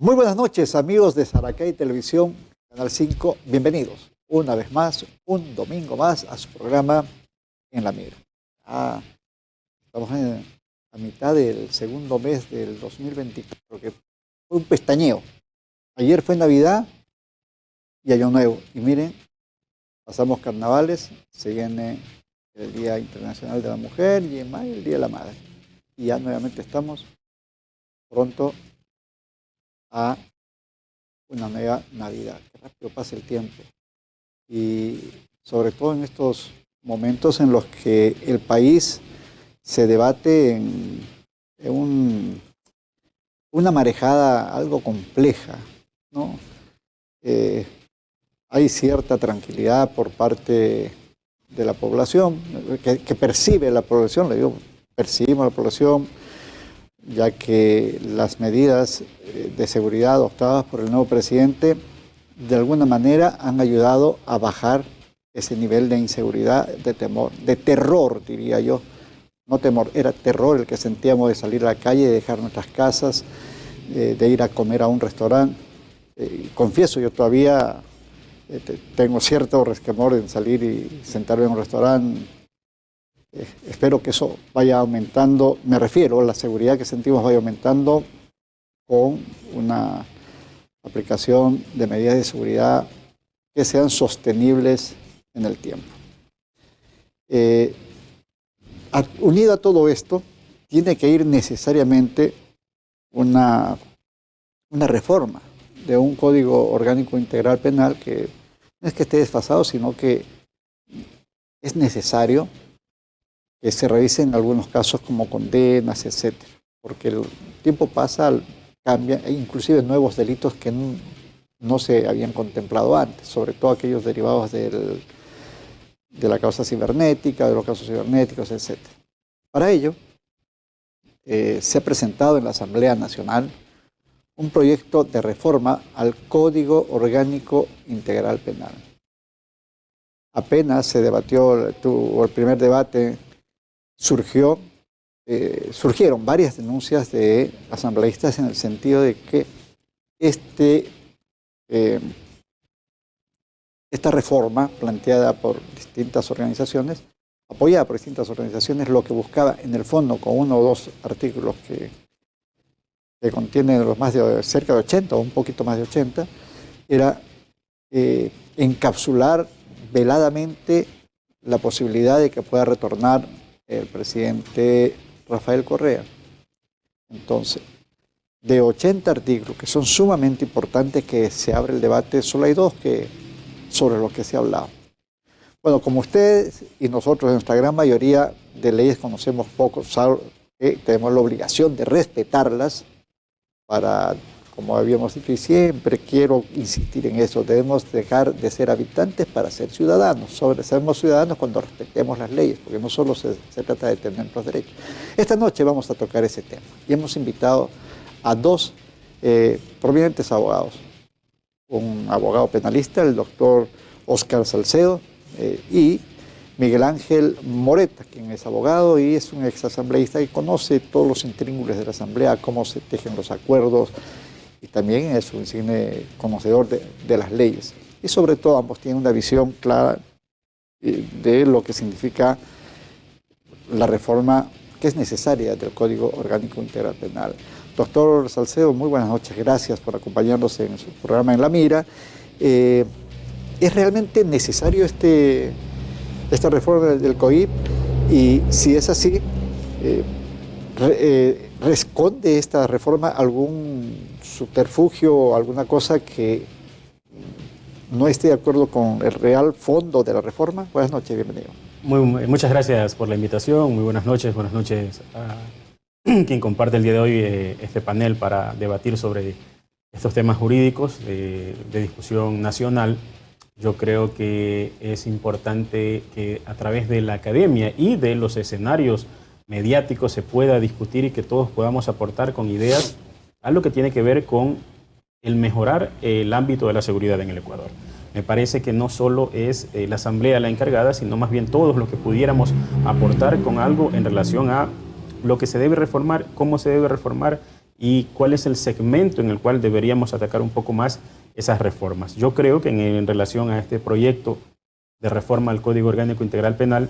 Muy buenas noches, amigos de Saracay Televisión, Canal 5. Bienvenidos una vez más, un domingo más, a su programa En la Mira. Estamos a mitad del segundo mes del 2024, que fue un pestañeo. Ayer fue Navidad y Año Nuevo. Y miren, pasamos carnavales, se viene el Día Internacional de la Mujer y en mayo el Día de la Madre. Y ya nuevamente estamos pronto a una nueva Navidad. Qué rápido pasa el tiempo. Y sobre todo en estos momentos en los que el país se debate en una marejada algo compleja, ¿no? Hay cierta tranquilidad por parte de la población, que percibe la población, le digo, percibimos la población, ya que las medidas de seguridad adoptadas por el nuevo presidente de alguna manera han ayudado a bajar ese nivel de inseguridad, de temor, de terror, diría yo. No temor, era terror el que sentíamos de salir a la calle, de dejar nuestras casas, de ir a comer a un restaurante. Confieso, yo todavía tengo cierto resquemor en salir y sentarme en un restaurante. Espero que eso vaya aumentando, me refiero a la seguridad que sentimos vaya aumentando con una aplicación de medidas de seguridad que sean sostenibles en el tiempo. Unido a todo esto, tiene que ir necesariamente una reforma de un Código Orgánico Integral Penal que no es que esté desfasado, sino que es necesario que se revisen algunos casos como condenas, etcétera, porque el tiempo pasa, cambia, e inclusive nuevos delitos que no se habían contemplado antes, sobre todo aquellos derivados de la causa cibernética, de los casos cibernéticos, etcétera. Para ello, se ha presentado en la Asamblea Nacional un proyecto de reforma al Código Orgánico Integral Penal. Apenas se debatió, tuvo el primer debate, surgieron varias denuncias de asambleístas en el sentido de que esta reforma planteada por distintas organizaciones, apoyada por distintas organizaciones, lo que buscaba en el fondo con uno o dos artículos que contienen cerca de 80 o un poquito más de 80, era encapsular veladamente la posibilidad de que pueda retornar el presidente Rafael Correa. Entonces, de 80 artículos que son sumamente importantes que se abre el debate, solo hay dos sobre los que se ha hablado. Bueno, como ustedes y nosotros en nuestra gran mayoría de leyes conocemos poco, tenemos la obligación de respetarlas para, como habíamos dicho, y siempre quiero insistir en eso, debemos dejar de ser habitantes para ser ciudadanos. Seremos ciudadanos cuando respetemos las leyes, porque no solo se trata de tener nuestros derechos. Esta noche vamos a tocar ese tema y hemos invitado a dos prominentes abogados. Un abogado penalista, el doctor Óscar Salcedo, y Miguel Ángel Moreta, quien es abogado y es un exasambleísta que conoce todos los intríngulis de la asamblea, cómo se tejen los acuerdos, y también es un insigne conocedor de las leyes. Y sobre todo ambos tienen una visión clara de lo que significa la reforma que es necesaria del Código Orgánico Integral Penal. Doctor Salcedo, muy buenas noches, gracias por acompañarnos en su programa En la Mira. ¿Es realmente necesario esta reforma del COIP? Y si es así, ¿responde esta reforma algún subterfugio o alguna cosa que no esté de acuerdo con el real fondo de la reforma? Buenas noches, bienvenido. Muchas gracias por la invitación, muy buenas noches a quien comparte el día de hoy este panel para debatir sobre estos temas jurídicos de discusión nacional. Yo creo que es importante que a través de la academia y de los escenarios mediáticos se pueda discutir y que todos podamos aportar con ideas a lo que tiene que ver con el mejorar el ámbito de la seguridad en el Ecuador. Me parece que no solo es la Asamblea la encargada, sino más bien todos los que pudiéramos aportar con algo en relación a lo que se debe reformar, cómo se debe reformar y cuál es el segmento en el cual deberíamos atacar un poco más esas reformas. Yo creo que en relación a este proyecto de reforma al Código Orgánico Integral Penal,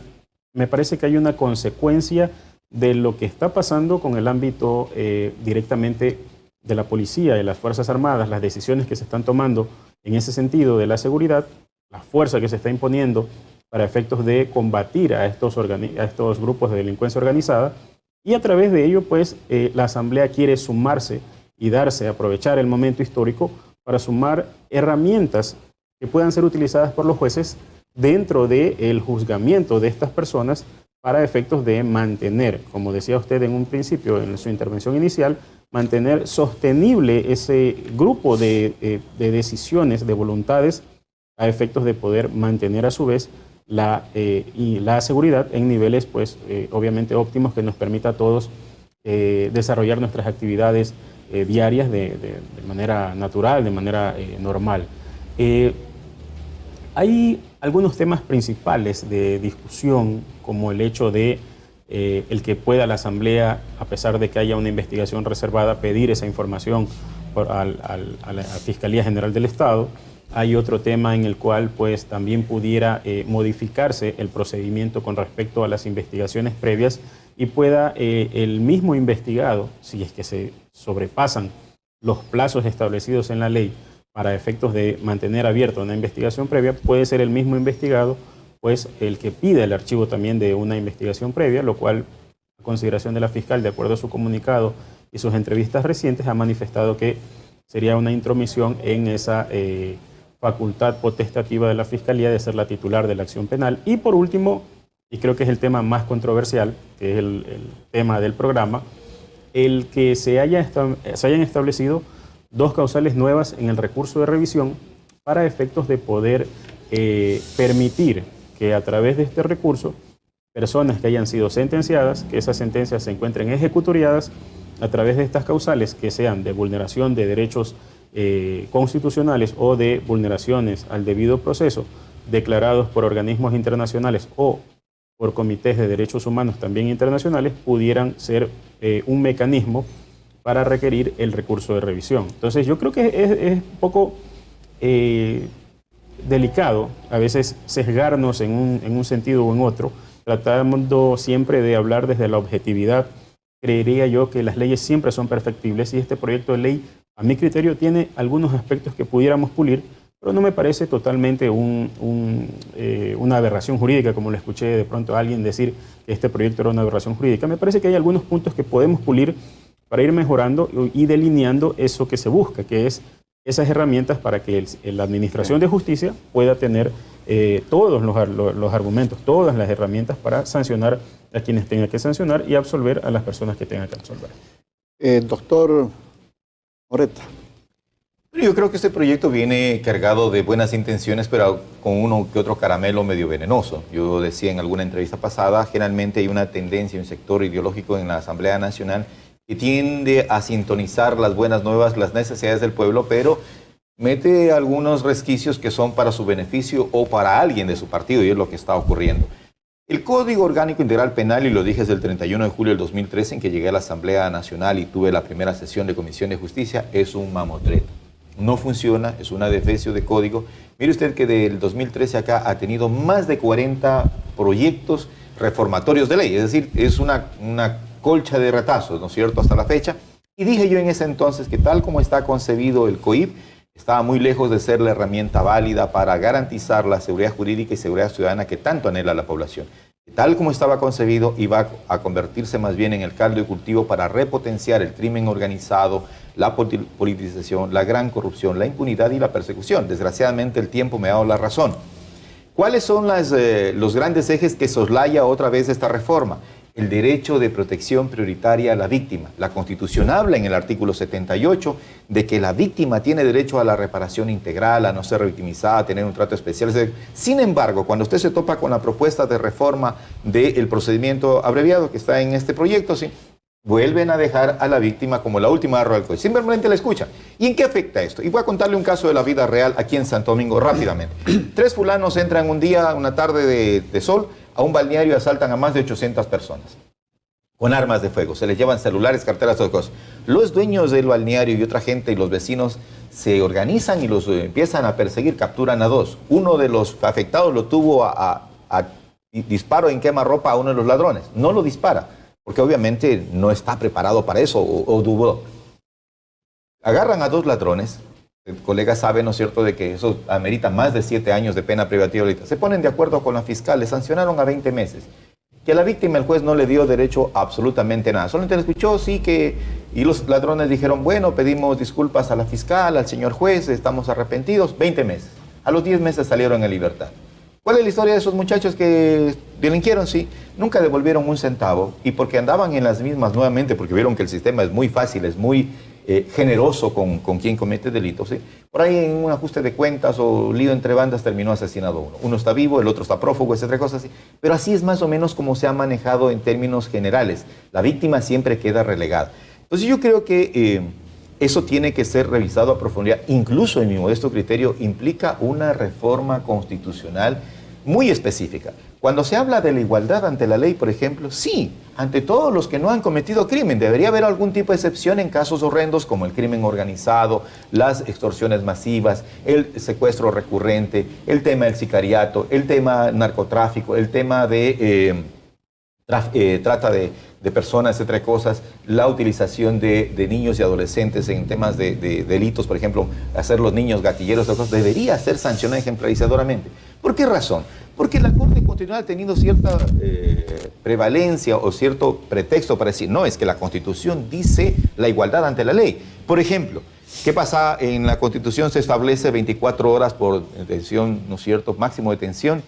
me parece que hay una consecuencia de lo que está pasando con el ámbito directamente de la policía, de las Fuerzas Armadas, las decisiones que se están tomando en ese sentido de la seguridad, la fuerza que se está imponiendo para efectos de combatir a estos grupos de delincuencia organizada, y a través de ello, pues, la Asamblea quiere sumarse y aprovechar el momento histórico para sumar herramientas que puedan ser utilizadas por los jueces dentro del juzgamiento de estas personas para efectos de mantener, como decía usted en un principio, en su intervención inicial, mantener sostenible ese grupo de decisiones, de voluntades, a efectos de poder mantener a su vez la seguridad en niveles, pues, obviamente óptimos, que nos permita a todos desarrollar nuestras actividades diarias de manera natural, de manera normal. Hay algunos temas principales de discusión, como el hecho de el que pueda la Asamblea, a pesar de que haya una investigación reservada, pedir esa información a la Fiscalía General del Estado. Hay otro tema en el cual, pues, también pudiera modificarse el procedimiento con respecto a las investigaciones previas y pueda el mismo investigado, si es que se sobrepasan los plazos establecidos en la ley para efectos de mantener abierta una investigación previa, puede ser el mismo investigado, pues, el que pida el archivo también de una investigación previa, lo cual, a consideración de la fiscal, de acuerdo a su comunicado y sus entrevistas recientes, ha manifestado que sería una intromisión en esa facultad potestativa de la Fiscalía de ser la titular de la acción penal. Y por último, y creo que es el tema más controversial, que es el tema del programa, el que se hayan establecido 2 causales nuevas en el recurso de revisión para efectos de poder permitir que a través de este recurso personas que hayan sido sentenciadas, que esas sentencias se encuentren ejecutoriadas a través de estas causales, que sean de vulneración de derechos constitucionales o de vulneraciones al debido proceso declarados por organismos internacionales o por comités de derechos humanos también internacionales, pudieran ser un mecanismo para requerir el recurso de revisión. Entonces yo creo que es un poco delicado a veces sesgarnos en un sentido o en otro, tratando siempre de hablar desde la objetividad. Creería yo que las leyes siempre son perfectibles y este proyecto de ley, a mi criterio, tiene algunos aspectos que pudiéramos pulir, pero no me parece totalmente una aberración jurídica, como le escuché de pronto a alguien decir que este proyecto era una aberración jurídica. Me parece que hay algunos puntos que podemos pulir para ir mejorando y delineando eso que se busca, que es esas herramientas para que la Administración de Justicia pueda tener todos los argumentos, todas las herramientas para sancionar a quienes tenga que sancionar y absolver a las personas que tengan que absolver. Doctor Moreta. Yo creo que este proyecto viene cargado de buenas intenciones, pero con uno que otro caramelo medio venenoso. Yo decía en alguna entrevista pasada, generalmente hay una tendencia, un sector ideológico en la Asamblea Nacional que tiende a sintonizar las buenas nuevas, las necesidades del pueblo, pero mete algunos resquicios que son para su beneficio o para alguien de su partido, y es lo que está ocurriendo. El Código Orgánico Integral Penal, y lo dije desde el 31 de julio del 2013, en que llegué a la Asamblea Nacional y tuve la primera sesión de Comisión de Justicia, es un mamotreto. No funciona, es un adefesio de código. Mire usted que del 2013 acá ha tenido más de 40 proyectos reformatorios de ley, es decir, es una colcha de retazos, ¿no es cierto?, hasta la fecha. Y dije yo en ese entonces que tal como está concebido el COIP, estaba muy lejos de ser la herramienta válida para garantizar la seguridad jurídica y seguridad ciudadana que tanto anhela la población. Tal como estaba concebido, iba a convertirse más bien en el caldo de cultivo para repotenciar el crimen organizado, la politización, la gran corrupción, la impunidad y la persecución. Desgraciadamente el tiempo me ha dado la razón. ¿Cuáles son los grandes ejes que soslaya otra vez esta reforma? El derecho de protección prioritaria a la víctima. La Constitución habla en el artículo 78 de que la víctima tiene derecho a la reparación integral, a no ser revictimizada, a tener un trato especial. Sin embargo, cuando usted se topa con la propuesta de reforma del procedimiento abreviado que está en este proyecto, ¿sí?, vuelven a dejar a la víctima como la última arroba del código. Simplemente la escuchan. ¿Y en qué afecta esto? Y voy a contarle un caso de la vida real aquí en Santo Domingo rápidamente. 3 fulanos entran un día, una tarde de sol, a un balneario y asaltan a más de 800 personas. con armas de fuego. Se les llevan celulares, carteras, todas cosas. Los dueños del balneario y otra gente y los vecinos se organizan y los empiezan a perseguir, capturan a 2. Uno de los afectados lo tuvo a disparo en quemarropa a uno de los ladrones. No lo dispara, porque obviamente no está preparado para eso o dudó. Agarran a 2 ladrones. El colega sabe, ¿no es cierto?, de que eso amerita más de 7 años de pena privativa ahorita. Se ponen de acuerdo con la fiscal, le sancionaron a 20 meses. Que a la víctima el juez no le dio derecho a absolutamente nada. Solamente le escuchó, sí, y los ladrones dijeron, bueno, pedimos disculpas a la fiscal, al señor juez, estamos arrepentidos. 20 meses. A los 10 meses salieron en libertad. ¿Cuál es la historia de esos muchachos que delinquieron? Sí, nunca devolvieron un centavo y porque andaban en las mismas nuevamente, porque vieron que el sistema es muy fácil, es muy generoso con quien comete delitos. ¿Sí? Por ahí en un ajuste de cuentas o lío entre bandas terminó asesinado uno. Uno está vivo, el otro está prófugo, etcétera, cosas así. Pero así es más o menos como se ha manejado en términos generales. La víctima siempre queda relegada. Entonces yo creo que eso tiene que ser revisado a profundidad. Incluso en mi modesto criterio implica una reforma constitucional muy específica. Cuando se habla de la igualdad ante la ley, por ejemplo, sí, ante todos los que no han cometido crimen. Debería haber algún tipo de excepción en casos horrendos como el crimen organizado, las extorsiones masivas, el secuestro recurrente, el tema del sicariato, el tema narcotráfico, el tema de trata de personas, entre cosas, la utilización de niños y adolescentes en temas de delitos, por ejemplo, hacer los niños gatilleros, cosas, debería ser sancionada ejemplarizadoramente. ¿Por qué razón? Porque la Corte Constitucional ha tenido cierta prevalencia o cierto pretexto para decir, no, es que la Constitución dice la igualdad ante la ley. Por ejemplo, ¿qué pasa? En la Constitución se establece 24 horas por detención, ¿no es cierto?, máximo de detención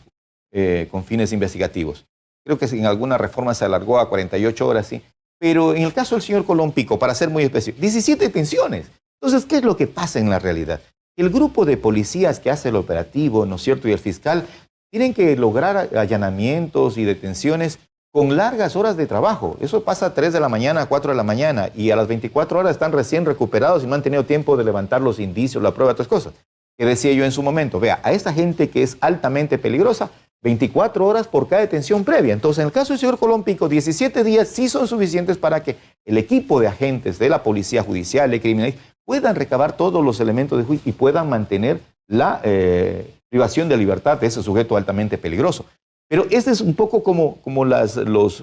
con fines investigativos. Creo que en alguna reforma se alargó a 48 horas, sí. Pero en el caso del señor Colón Pico, para ser muy específico, 17 detenciones. Entonces, ¿qué es lo que pasa en la realidad? El grupo de policías que hace el operativo, ¿no es cierto?, y el fiscal, tienen que lograr allanamientos y detenciones con largas horas de trabajo. Eso pasa a 3 de la mañana, a 4 de la mañana, y a las 24 horas están recién recuperados y no han tenido tiempo de levantar los indicios, la prueba, otras cosas. Que decía yo en su momento, vea, a esta gente que es altamente peligrosa, 24 horas por cada detención previa. Entonces, en el caso del señor Colón Pico, 17 días sí son suficientes para que el equipo de agentes de la Policía Judicial, de Criminalística, puedan recabar todos los elementos de juicio y puedan mantener la privación de libertad de ese sujeto altamente peligroso. Pero este es un poco como los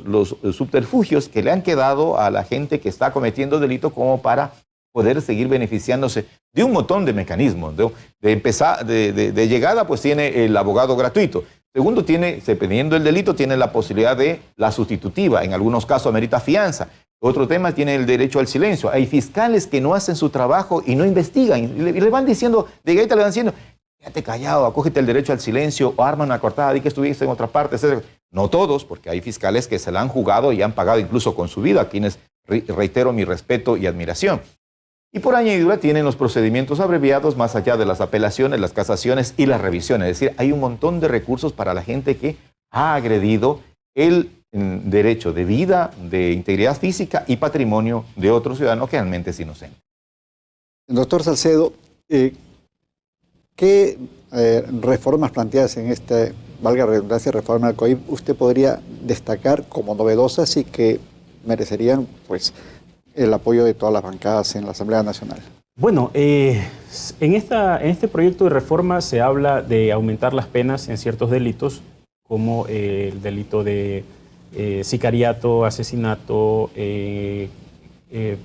subterfugios que le han quedado a la gente que está cometiendo delito como para poder seguir beneficiándose de un montón de mecanismos. De llegada, pues tiene el abogado gratuito. Segundo, dependiendo del delito, tiene la posibilidad de la sustitutiva. En algunos casos amerita fianza. Otro tema, tiene el derecho al silencio. Hay fiscales que no hacen su trabajo y no investigan. Y le van diciendo, de gaita le van diciendo, quédate callado, acógete el derecho al silencio, o arma una cortada, di que estuviste en otra parte, etc. No todos, porque hay fiscales que se la han jugado y han pagado incluso con su vida, a quienes reitero mi respeto y admiración. Y por añadidura tienen los procedimientos abreviados más allá de las apelaciones, las casaciones y las revisiones. Es decir, hay un montón de recursos para la gente que ha agredido el derecho de vida, de integridad física y patrimonio de otro ciudadano que realmente es inocente. Doctor Salcedo, ¿qué reformas planteadas en esta, valga la redundancia, reforma del COIP, usted podría destacar como novedosas y que merecerían, pues, el apoyo de todas las bancadas en la Asamblea Nacional? Bueno, en este proyecto de reforma se habla de aumentar las penas en ciertos delitos, como el delito de sicariato, asesinato,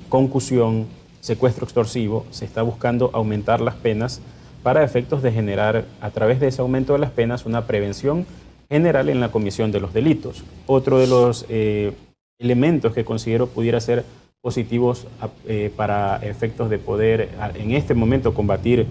concusión, secuestro extorsivo. Se está buscando aumentar las penas para efectos de generar, a través de ese aumento de las penas, una prevención general en la comisión de los delitos. Otro de los elementos que considero pudiera ser positivos para efectos de poder en este momento combatir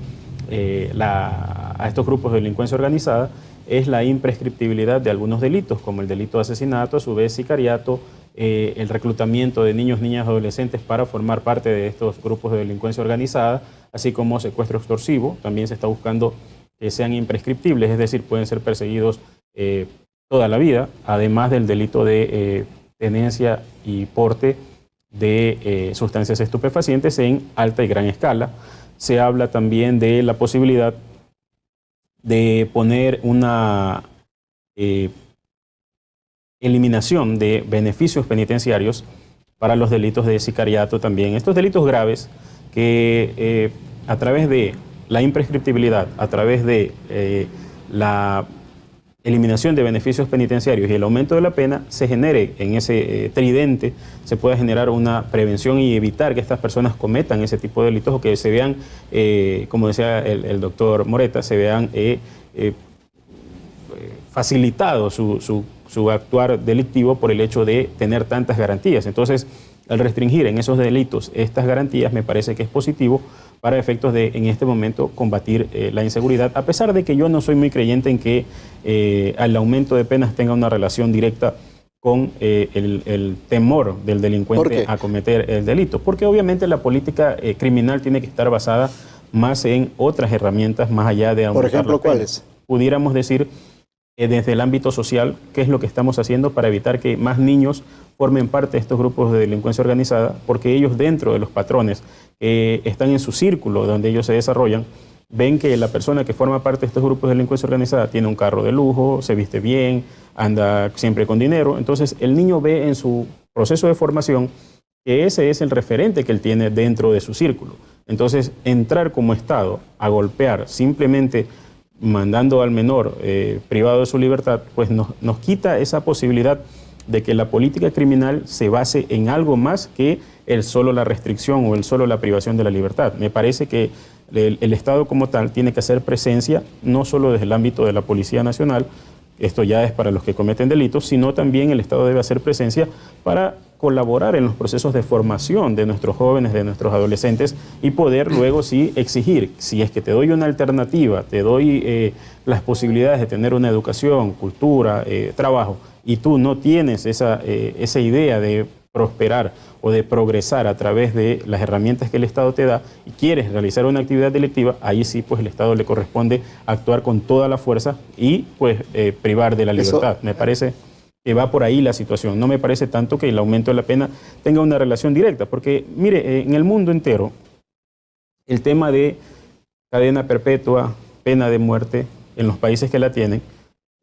a estos grupos de delincuencia organizada es la imprescriptibilidad de algunos delitos, como el delito de asesinato, a su vez sicariato, el reclutamiento de niños, niñas, adolescentes para formar parte de estos grupos de delincuencia organizada, así como secuestro extorsivo. También se está buscando que sean imprescriptibles, es decir, pueden ser perseguidos toda la vida, además del delito de tenencia y porte de sustancias estupefacientes en alta y gran escala. Se habla también de la posibilidad de poner una eliminación de beneficios penitenciarios para los delitos de sicariato también. Estos delitos graves que a través de la imprescriptibilidad, a través de la eliminación de beneficios penitenciarios y el aumento de la pena, se genere en ese tridente, se pueda generar una prevención y evitar que estas personas cometan ese tipo de delitos o que se vean, como decía el doctor Moreta, se vean facilitado su actuar delictivo por el hecho de tener tantas garantías. Entonces, al restringir en esos delitos estas garantías, me parece que es positivo para efectos de, en este momento, combatir la inseguridad, a pesar de que yo no soy muy creyente en que el aumento de penas tenga una relación directa con el temor del delincuente a cometer el delito. Porque obviamente la política criminal tiene que estar basada más en otras herramientas, más allá de aumentar. Por ejemplo, ¿cuáles? Pudiéramos decir, desde el ámbito social, qué es lo que estamos haciendo para evitar que más niños formen parte de estos grupos de delincuencia organizada, porque ellos, dentro de los patrones están en su círculo donde ellos se desarrollan, ven que la persona que forma parte de estos grupos de delincuencia organizada tiene un carro de lujo, se viste bien, anda siempre con dinero. Entonces el niño ve en su proceso de formación que ese es el referente que él tiene dentro de su círculo. Entonces, entrar como Estado a golpear simplemente mandando al menor privado de su libertad, pues nos quita esa posibilidad de que la política criminal se base en algo más que el solo la restricción o el solo la privación de la libertad. Me parece que el Estado como tal tiene que hacer presencia no solo desde el ámbito de la Policía Nacional, esto ya es para los que cometen delitos, sino también el Estado debe hacer presencia para colaborar en los procesos de formación de nuestros jóvenes, de nuestros adolescentes, y poder luego sí exigir, si es que te doy una alternativa, te doy las posibilidades de tener una educación, cultura, trabajo, y tú no tienes esa idea de prosperar o de progresar a través de las herramientas que el Estado te da y quieres realizar una actividad delictiva, ahí sí pues el Estado le corresponde actuar con toda la fuerza y pues privar de la libertad. Me parece que va por ahí la situación. No me parece tanto que el aumento de la pena tenga una relación directa, porque mire, en el mundo entero el tema de cadena perpetua, pena de muerte, en los países que la tienen,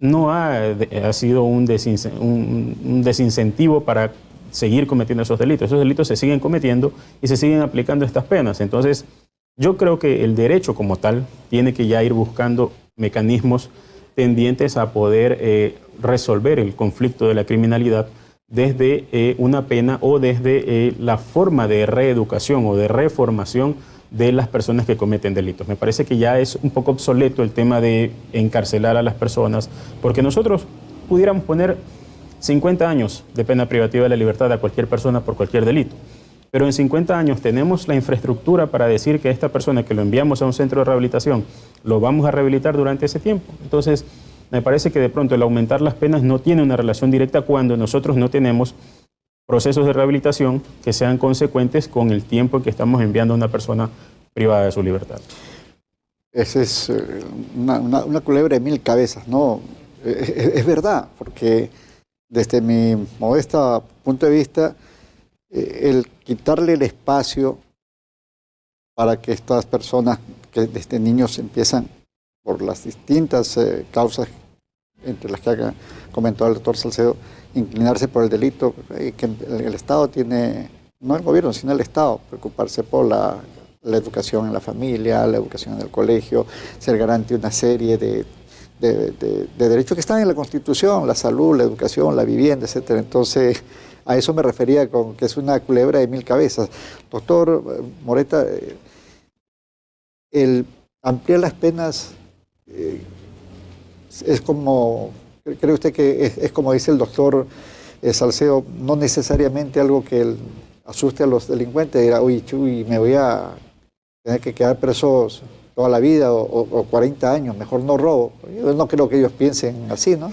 no ha sido un desincentivo para seguir cometiendo esos delitos. Esos delitos se siguen cometiendo y se siguen aplicando estas penas. Entonces, yo creo que el derecho como tal tiene que ya ir buscando mecanismos tendientes a poder resolver el conflicto de la criminalidad desde una pena o desde la forma de reeducación o de reformación de las personas que cometen delitos. Me parece que ya es un poco obsoleto el tema de encarcelar a las personas, porque nosotros pudiéramos poner 50 años de pena privativa de la libertad a cualquier persona por cualquier delito. Pero en 50 años tenemos la infraestructura para decir que a esta persona que lo enviamos a un centro de rehabilitación, lo vamos a rehabilitar durante ese tiempo. Entonces, me parece que de pronto el aumentar las penas no tiene una relación directa cuando nosotros no tenemos procesos de rehabilitación que sean consecuentes con el tiempo que estamos enviando a una persona privada de su libertad. Esa es una culebra de 1000 cabezas, ¿no? Es verdad, porque desde mi modesta punto de vista, el quitarle el espacio para que estas personas, que desde niños empiezan por las distintas causas, entre las que ha comentado el doctor Salcedo, inclinarse por el delito, que el Estado tiene, no el gobierno, sino el Estado, preocuparse por la educación en la familia, la educación en el colegio, ser garante de una serie de derechos que están en la Constitución, la salud, la educación, la vivienda, etcétera. Entonces, a eso me refería con que es una culebra de 1000 cabezas. Doctor Moreta, el ampliar las penas es como, ¿cree usted que es como dice el doctor Salcedo, no necesariamente algo que asuste a los delincuentes? Dirá, uy, chuy, me voy a tener que quedar presos toda la vida o 40 años, mejor no robo. Yo no creo que ellos piensen así, ¿no?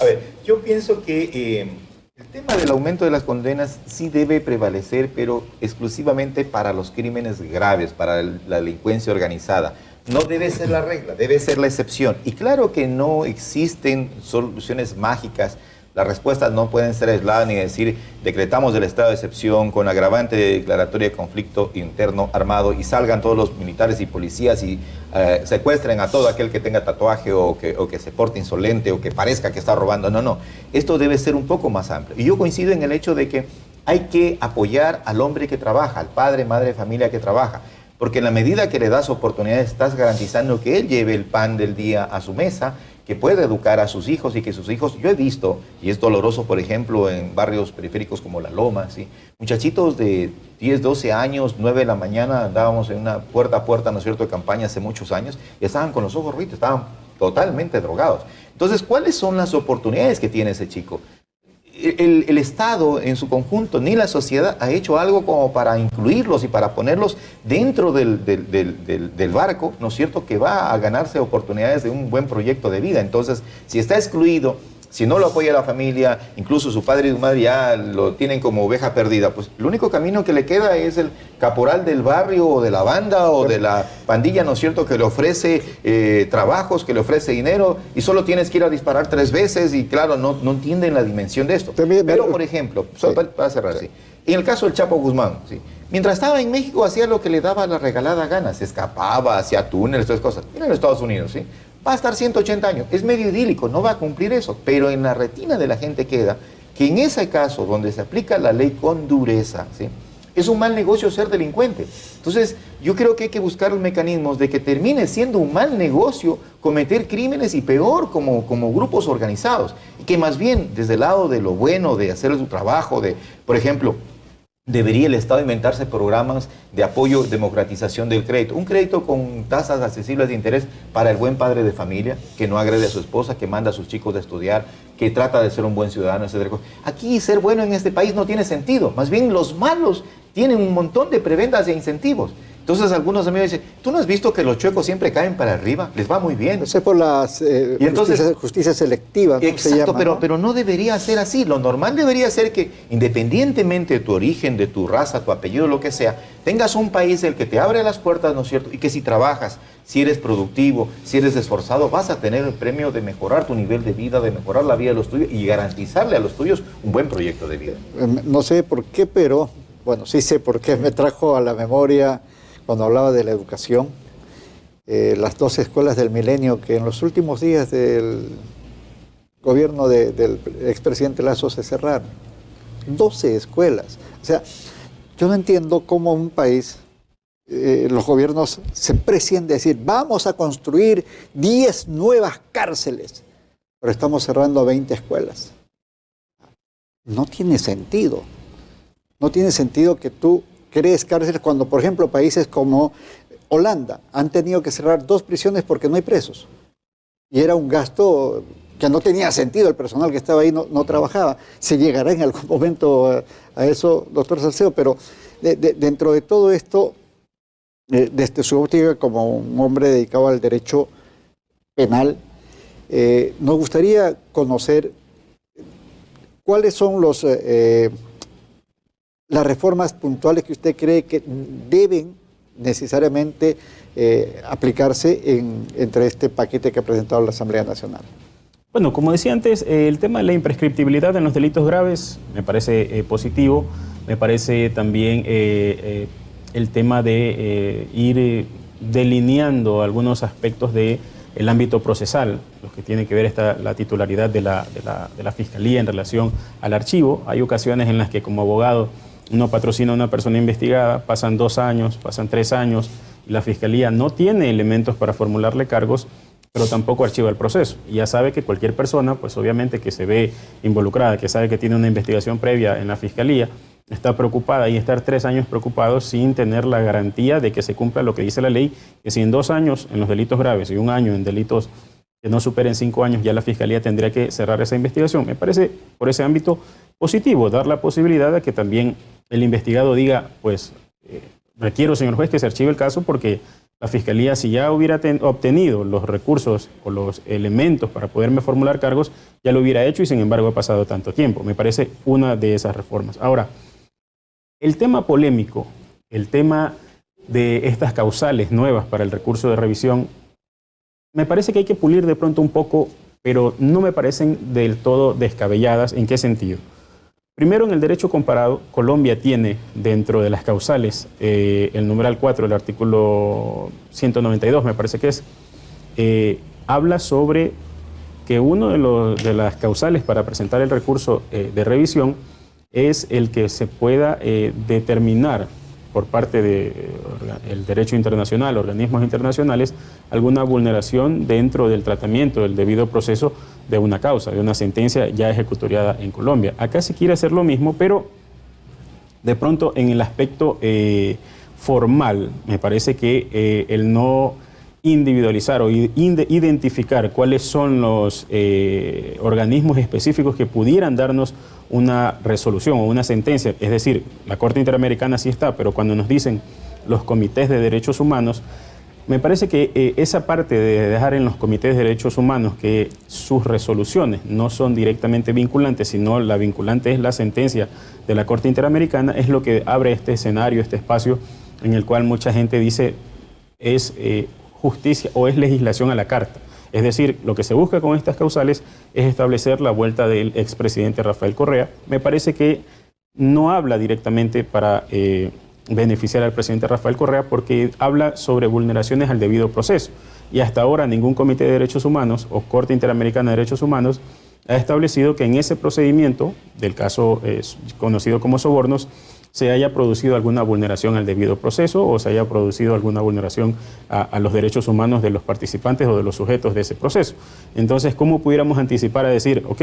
A ver, yo pienso que el tema del aumento de las condenas sí debe prevalecer, pero exclusivamente para los crímenes graves, para la delincuencia organizada. No debe ser la regla, debe ser la excepción. Y claro que no existen soluciones mágicas Las respuestas no pueden ser aisladas ni decir decretamos el estado de excepción con agravante de declaratoria de conflicto interno armado y salgan todos los militares y policías y secuestren a todo aquel que tenga tatuaje o que se porte insolente o que parezca que está robando. No, no. Esto debe ser un poco más amplio. Y yo coincido en el hecho de que hay que apoyar al hombre que trabaja, al padre, madre de familia que trabaja. Porque en la medida que le das oportunidades, estás garantizando que él lleve el pan del día a su mesa, que pueda educar a sus hijos y que sus hijos, yo he visto, y es doloroso, por ejemplo, en barrios periféricos como La Loma, ¿sí? Muchachitos de 10, 12 años, 9 de la mañana, andábamos en una puerta a puerta, ¿no es cierto?, de campaña hace muchos años, y estaban con los ojos rojos, estaban totalmente drogados. Entonces, ¿cuáles son las oportunidades que tiene ese chico? El Estado en su conjunto, ni la sociedad ha hecho algo como para incluirlos y para ponerlos dentro del barco, ¿no es cierto?, que va a ganarse oportunidades de un buen proyecto de vida. Entonces, si está excluido, si no lo apoya la familia, incluso su padre y su madre ya lo tienen como oveja perdida, pues el único camino que le queda es el caporal del barrio o de la banda o de la pandilla, ¿no es cierto?, que le ofrece trabajos, que le ofrece dinero y solo tienes que ir a disparar 3 veces y claro, no entienden la dimensión de esto. Pero, por ejemplo, para cerrar, sí. En el caso del Chapo Guzmán, ¿sí? Mientras estaba en México hacía lo que le daba la regalada gana, se escapaba, hacía túneles, todas cosas. Mira en Estados Unidos, ¿sí? Va a estar 180 años, es medio idílico, no va a cumplir eso, pero en la retina de la gente queda que en ese caso donde se aplica la ley con dureza, ¿sí?, es un mal negocio ser delincuente. Entonces, yo creo que hay que buscar los mecanismos de que termine siendo un mal negocio cometer crímenes y peor como grupos organizados. Y que más bien, desde el lado de lo bueno, de hacer su trabajo, de, por ejemplo, debería el Estado inventarse programas de apoyo, democratización del crédito. Un crédito con tasas accesibles de interés para el buen padre de familia, que no agrede a su esposa, que manda a sus chicos a estudiar, que trata de ser un buen ciudadano, etc. Aquí ser bueno en este país no tiene sentido. Más bien los malos tienen un montón de prebendas e incentivos. Entonces algunos amigos dicen, ¿tú no has visto que los chuecos siempre caen para arriba? Les va muy bien. Eso es por la justicia selectiva, ¿no? Exacto, se llama, pero no debería ser así. Lo normal debería ser que, independientemente de tu origen, de tu raza, tu apellido, lo que sea, tengas un país el que te abre las puertas, ¿no es cierto? Y que si trabajas, si eres productivo, si eres esforzado, vas a tener el premio de mejorar tu nivel de vida, de mejorar la vida de los tuyos y garantizarle a los tuyos un buen proyecto de vida. No sé por qué, pero, bueno, sí sé por qué me trajo a la memoria cuando hablaba de la educación, las 12 escuelas del milenio que en los últimos días del gobierno del expresidente Lazo se cerraron. 12 escuelas. O sea, yo no entiendo cómo un país, los gobiernos se precian de decir, vamos a construir 10 nuevas cárceles, pero estamos cerrando 20 escuelas. No tiene sentido. No tiene sentido que tú crees cárceles cuando, por ejemplo, países como Holanda han tenido que cerrar 2 prisiones porque no hay presos. Y era un gasto que no tenía sentido, el personal que estaba ahí no trabajaba. Se llegará en algún momento a eso, doctor Salcedo, pero dentro de todo esto, desde su óptica como un hombre dedicado al derecho penal, nos gustaría conocer cuáles son las reformas puntuales que usted cree que deben necesariamente aplicarse entre este paquete que ha presentado la Asamblea Nacional. Bueno, como decía antes, el tema de la imprescriptibilidad en los delitos graves me parece positivo. Me parece también el tema de ir delineando algunos aspectos del ámbito procesal, los que tienen que ver la titularidad de la Fiscalía en relación al archivo. Hay ocasiones en las que como abogado uno patrocina a una persona investigada, pasan 2 años, pasan 3 años, y la Fiscalía no tiene elementos para formularle cargos, pero tampoco archiva el proceso. Y ya sabe que cualquier persona, pues obviamente que se ve involucrada, que sabe que tiene una investigación previa en la Fiscalía, está preocupada y estar 3 años preocupado sin tener la garantía de que se cumpla lo que dice la ley, que si en 2 años en los delitos graves y 1 año en delitos que no superen 5 años, ya la Fiscalía tendría que cerrar esa investigación. Me parece, por ese ámbito, positivo, dar la posibilidad de que también el investigado diga, pues, requiero, señor juez, que se archive el caso porque la Fiscalía, si ya hubiera obtenido los recursos o los elementos para poderme formular cargos, ya lo hubiera hecho y sin embargo ha pasado tanto tiempo. Me parece una de esas reformas. Ahora, el tema polémico, el tema de estas causales nuevas para el recurso de revisión, me parece que hay que pulir de pronto un poco pero no me parecen del todo descabelladas. ¿En qué sentido? Primero, en el derecho comparado, Colombia tiene dentro de las causales el numeral 4 del artículo 192, me parece que es, habla sobre que uno de las causales para presentar el recurso de revisión es el que se pueda determinar por parte del derecho internacional, organismos internacionales, alguna vulneración dentro del tratamiento del debido proceso de una causa, de una sentencia ya ejecutoriada en Colombia. Acá se quiere hacer lo mismo, pero de pronto en el aspecto formal, me parece que el no individualizar o identificar cuáles son los organismos específicos que pudieran darnos una resolución o una sentencia, es decir, la Corte Interamericana sí está, pero cuando nos dicen los comités de derechos humanos, me parece que esa parte de dejar en los comités de derechos humanos que sus resoluciones no son directamente vinculantes, sino la vinculante es la sentencia de la Corte Interamericana, es lo que abre este escenario, este espacio en el cual mucha gente dice es justicia o es legislación a la carta. Es decir, lo que se busca con estas causales es establecer la vuelta del expresidente Rafael Correa. Me parece que no habla directamente para beneficiar al presidente Rafael Correa porque habla sobre vulneraciones al debido proceso. Y hasta ahora ningún comité de derechos humanos o Corte Interamericana de Derechos Humanos ha establecido que en ese procedimiento, del caso conocido como sobornos, se haya producido alguna vulneración al debido proceso o se haya producido alguna vulneración a los derechos humanos de los participantes o de los sujetos de ese proceso. Entonces, ¿cómo pudiéramos anticipar a decir, ok,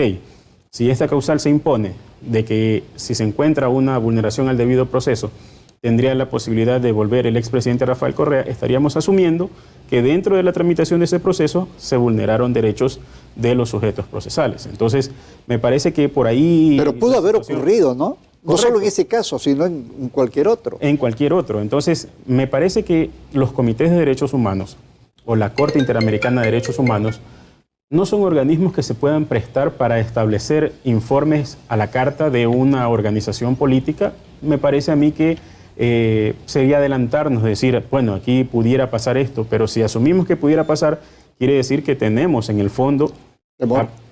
si esta causal se impone de que si se encuentra una vulneración al debido proceso, tendría la posibilidad de volver el expresidente Rafael Correa, estaríamos asumiendo que dentro de la tramitación de ese proceso se vulneraron derechos de los sujetos procesales. Entonces, me parece que por ahí... Pero pudo haber ocurrido, ¿no? No solo en ese caso, sino en cualquier otro. En cualquier otro. Entonces, me parece que los comités de derechos humanos o la Corte Interamericana de Derechos Humanos no son organismos que se puedan prestar para establecer informes a la carta de una organización política. Me parece a mí que sería adelantarnos, decir, bueno, aquí pudiera pasar esto, pero si asumimos que pudiera pasar, quiere decir que tenemos en el fondo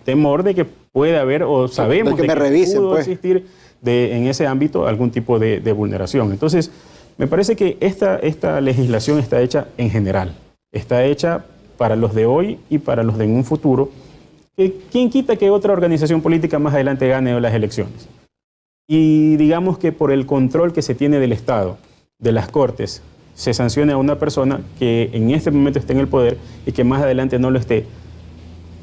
temor de que puede haber o sabemos de que pudo existir en ese ámbito algún tipo de vulneración. Entonces, me parece que esta legislación está hecha en general, está hecha para los de hoy y para los de en un futuro. ¿Quién quita que otra organización política más adelante gane las elecciones? Y digamos que por el control que se tiene del Estado, de las Cortes, se sancione a una persona que en este momento esté en el poder y que más adelante no lo esté.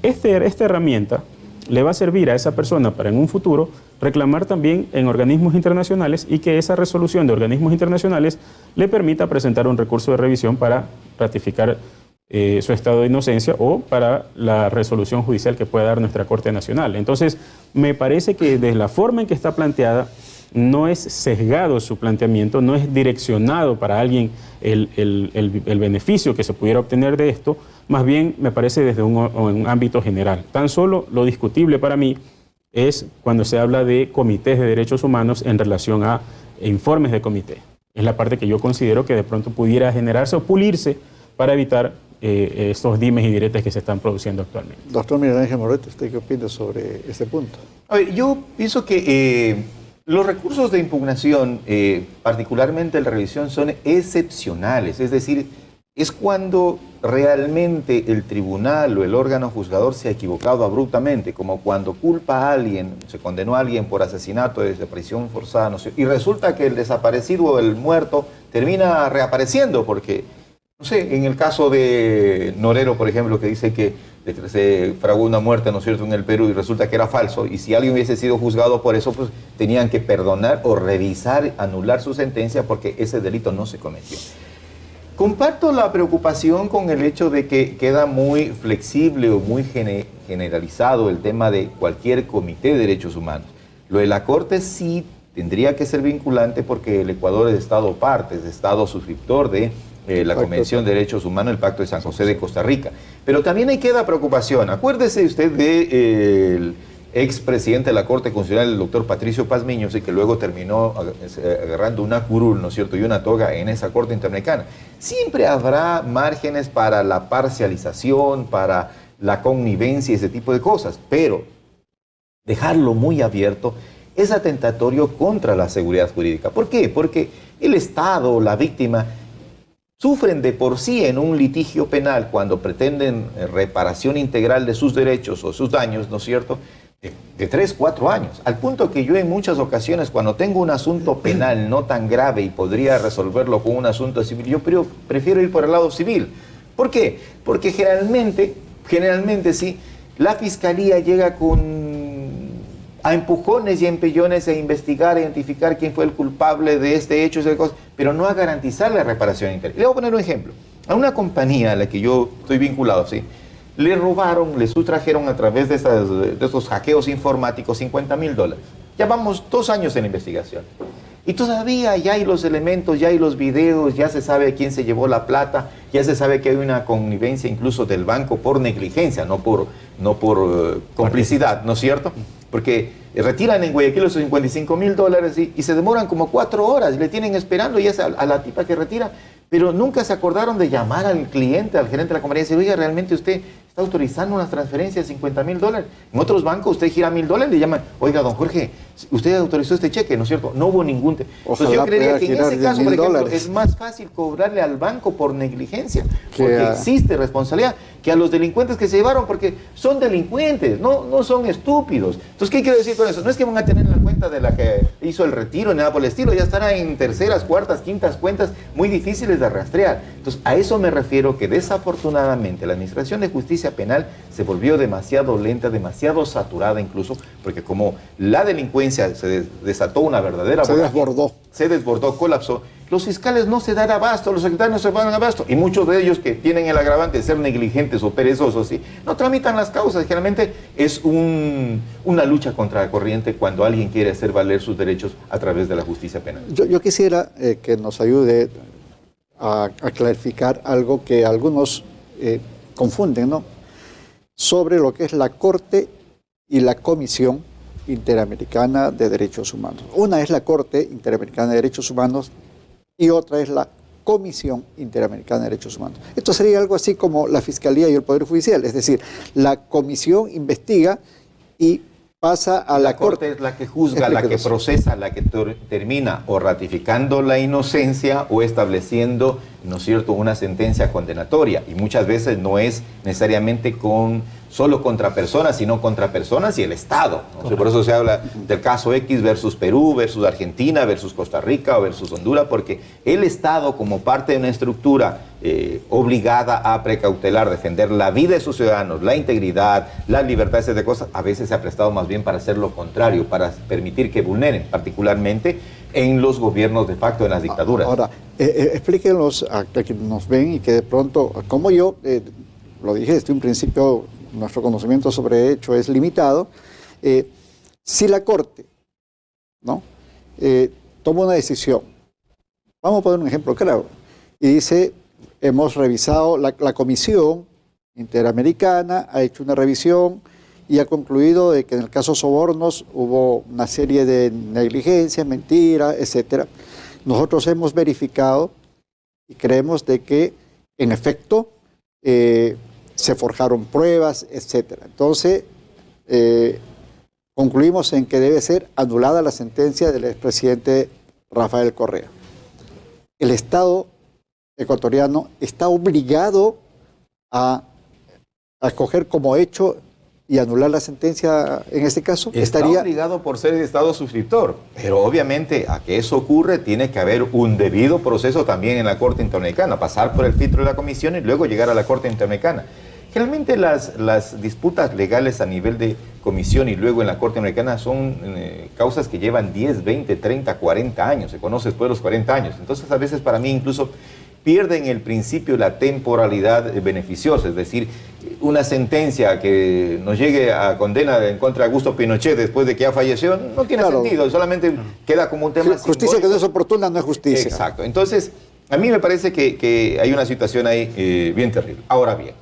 Esta herramienta le va a servir a esa persona para en un futuro reclamar también en organismos internacionales y que esa resolución de organismos internacionales le permita presentar un recurso de revisión para ratificar su estado de inocencia o para la resolución judicial que pueda dar nuestra Corte Nacional. Entonces, me parece que desde la forma en que está planteada, no es sesgado su planteamiento, no es direccionado para alguien el beneficio que se pudiera obtener de esto, más bien me parece desde un ámbito general. Tan solo lo discutible para mí es cuando se habla de comités de derechos humanos en relación a informes de comité. Es la parte que yo considero que de pronto pudiera generarse o pulirse para evitar estos dimes y diretes que se están produciendo actualmente. Doctor Miguel Ángel Moreto, ¿usted qué opina sobre este punto? A ver, yo pienso que los recursos de impugnación, particularmente la revisión, son excepcionales. Es decir, es cuando realmente el tribunal o el órgano juzgador se ha equivocado abruptamente, como cuando culpa a alguien, se condenó a alguien por asesinato, desaparición forzada, no sé, y resulta que el desaparecido o el muerto termina reapareciendo porque... No sé, en el caso de Norero, por ejemplo, que dice que se fraguó una muerte, ¿no es cierto?, en el Perú y resulta que era falso, y si alguien hubiese sido juzgado por eso, pues tenían que perdonar o revisar, anular su sentencia porque ese delito no se cometió. Comparto la preocupación con el hecho de que queda muy flexible o muy generalizado el tema de cualquier comité de derechos humanos. Lo de la Corte sí tendría que ser vinculante porque el Ecuador es Estado parte, es Estado suscriptor de la Convención de Derechos Humanos, el Pacto de San José de Costa Rica. Pero también ahí queda preocupación. Acuérdese usted del expresidente de la Corte Constitucional, el doctor Patricio Paz Miños, y que luego terminó agarrando una curul, ¿no es cierto?, y una toga en esa Corte Interamericana. Siempre habrá márgenes para la parcialización, para la connivencia y ese tipo de cosas, pero dejarlo muy abierto es atentatorio contra la seguridad jurídica. ¿Por qué? Porque el Estado, la víctima, sufren de por sí en un litigio penal cuando pretenden reparación integral de sus derechos o sus daños, ¿no es cierto?, de 3, 4 años. Al punto que yo en muchas ocasiones, cuando tengo un asunto penal no tan grave y podría resolverlo con un asunto civil, yo prefiero ir por el lado civil. ¿Por qué? Porque generalmente sí, la fiscalía llega a empujones y empellones a investigar, a identificar quién fue el culpable de este hecho, pero no a garantizar la reparación integral. Le voy a poner un ejemplo. A una compañía a la que yo estoy vinculado, ¿sí?, le robaron, le sustrajeron a través de estos hackeos informáticos $50,000. Ya vamos 2 años en la investigación. Y todavía ya hay los elementos, ya hay los videos, ya se sabe quién se llevó la plata, ya se sabe que hay una connivencia incluso del banco por negligencia, no por complicidad, ¿no es cierto? Porque retiran en Guayaquil esos $55,000 y se demoran como 4 horas y le tienen esperando y es a la tipa que retira. Pero nunca se acordaron de llamar al cliente, al gerente de la compañía y decir, oiga, realmente usted está autorizando unas transferencias de $50,000. En otros bancos usted gira $1,000 y le llaman, oiga, don Jorge, usted autorizó este cheque, ¿no es cierto? No hubo ningún... Entonces yo creería que en ese caso, por ejemplo, es más fácil cobrarle al banco por negligencia, porque existe responsabilidad, que a los delincuentes que se llevaron, porque son delincuentes, no son estúpidos. Entonces, ¿qué quiero decir con eso? No es que van a tener la cuenta de la que hizo el retiro ni nada por el estilo, ya estará en terceras, cuartas, quintas cuentas muy difíciles de rastrear. Entonces, a eso me refiero, que desafortunadamente la Administración de Justicia Penal se volvió demasiado lenta, demasiado saturada incluso, porque como la delincuencia se desató una verdadera... Se desbordó, colapsó. Los fiscales no se dan abasto, los secretarios no se dan abasto, y muchos de ellos que tienen el agravante de ser negligentes o perezosos, ¿sí?, no tramitan las causas. Generalmente es una lucha contra la corriente cuando alguien quiere hacer valer sus derechos a través de la justicia penal. Yo quisiera que nos ayude a clarificar algo que algunos confunden, ¿no?, sobre lo que es la Corte y la Comisión Interamericana de Derechos Humanos. Una es la Corte Interamericana de Derechos Humanos y otra es la Comisión Interamericana de Derechos Humanos. Esto sería algo así como la Fiscalía y el Poder Judicial, es decir, la Comisión investiga y pasa a la Corte. Es la que juzga, la que procesa, la que termina o ratificando la inocencia o estableciendo, ¿no es cierto?, una sentencia condenatoria. Y muchas veces no es necesariamente solo contra personas, sino contra personas y el Estado, ¿no? Por eso se habla del caso X versus Perú, versus Argentina, versus Costa Rica o versus Honduras, porque el Estado, como parte de una estructura obligada a precautelar, defender la vida de sus ciudadanos, la integridad, la libertad, de cosas, a veces se ha prestado más bien para hacer lo contrario, para permitir que vulneren, particularmente en los gobiernos de facto, en las dictaduras. Ahora, explíquenlos a quienes nos ven y que de pronto, como yo lo dije desde un principio, nuestro conocimiento sobre hecho es limitado. Si la Corte, ¿no?, toma una decisión, vamos a poner un ejemplo claro, y dice, hemos revisado, la Comisión Interamericana ha hecho una revisión y ha concluido de que en el caso sobornos hubo una serie de negligencias, mentiras, etcétera. Nosotros hemos verificado y creemos de que, en efecto, se forjaron pruebas, etcétera. Entonces, concluimos en que debe ser anulada la sentencia del expresidente Rafael Correa. El Estado ecuatoriano está obligado a escoger como hecho y anular la sentencia en este caso. Estaría obligado por ser el Estado suscriptor, pero obviamente a que eso ocurre tiene que haber un debido proceso también en la Corte Interamericana, pasar por el filtro de la Comisión y luego llegar a la Corte Interamericana. Generalmente las disputas legales a nivel de Comisión y luego en la Corte Interamericana son causas que llevan 10, 20, 30, 40 años, se conoce después de los 40 años. Entonces a veces para mí incluso pierden el principio la temporalidad beneficiosa, es decir, una sentencia que nos llegue a condena en contra de Augusto Pinochet después de que ya falleció, no tiene sentido, solamente queda como un tema justicia simbólico. Que no es oportuna no es justicia. Exacto. Entonces, a mí me parece que hay una situación ahí bien terrible. Ahora bien,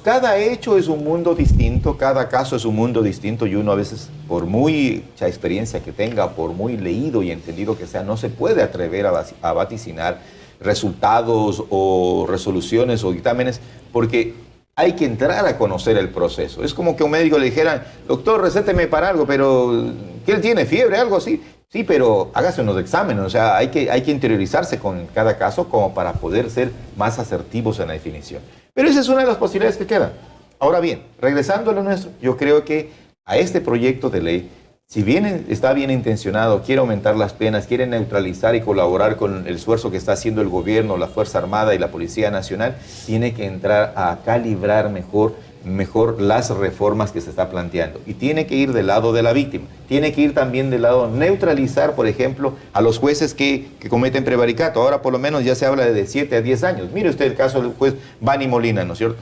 cada hecho es un mundo distinto, cada caso es un mundo distinto y uno a veces, por mucha experiencia que tenga, por muy leído y entendido que sea, no se puede atrever a vaticinar resultados o resoluciones o dictámenes, porque hay que entrar a conocer el proceso. Es como que a un médico le dijera, doctor, recéteme para algo, pero ¿qué tiene? ¿Fiebre? ¿Algo así? Sí, pero hágase unos exámenes. O sea, hay que interiorizarse con cada caso como para poder ser más asertivos en la definición. Pero esa es una de las posibilidades que quedan. Ahora bien, regresando a lo nuestro, yo creo que a este proyecto de ley, si bien está bien intencionado, quiere aumentar las penas, quiere neutralizar y colaborar con el esfuerzo que está haciendo el gobierno, la Fuerza Armada y la Policía Nacional, tiene que entrar a calibrar mejor las reformas que se está planteando. Y tiene que ir del lado de la víctima. Tiene que ir también del lado neutralizar, por ejemplo, a los jueces que cometen prevaricato. Ahora por lo menos ya se habla de 7 a 10 años. Mire usted el caso del juez Bani Molina, ¿no es cierto?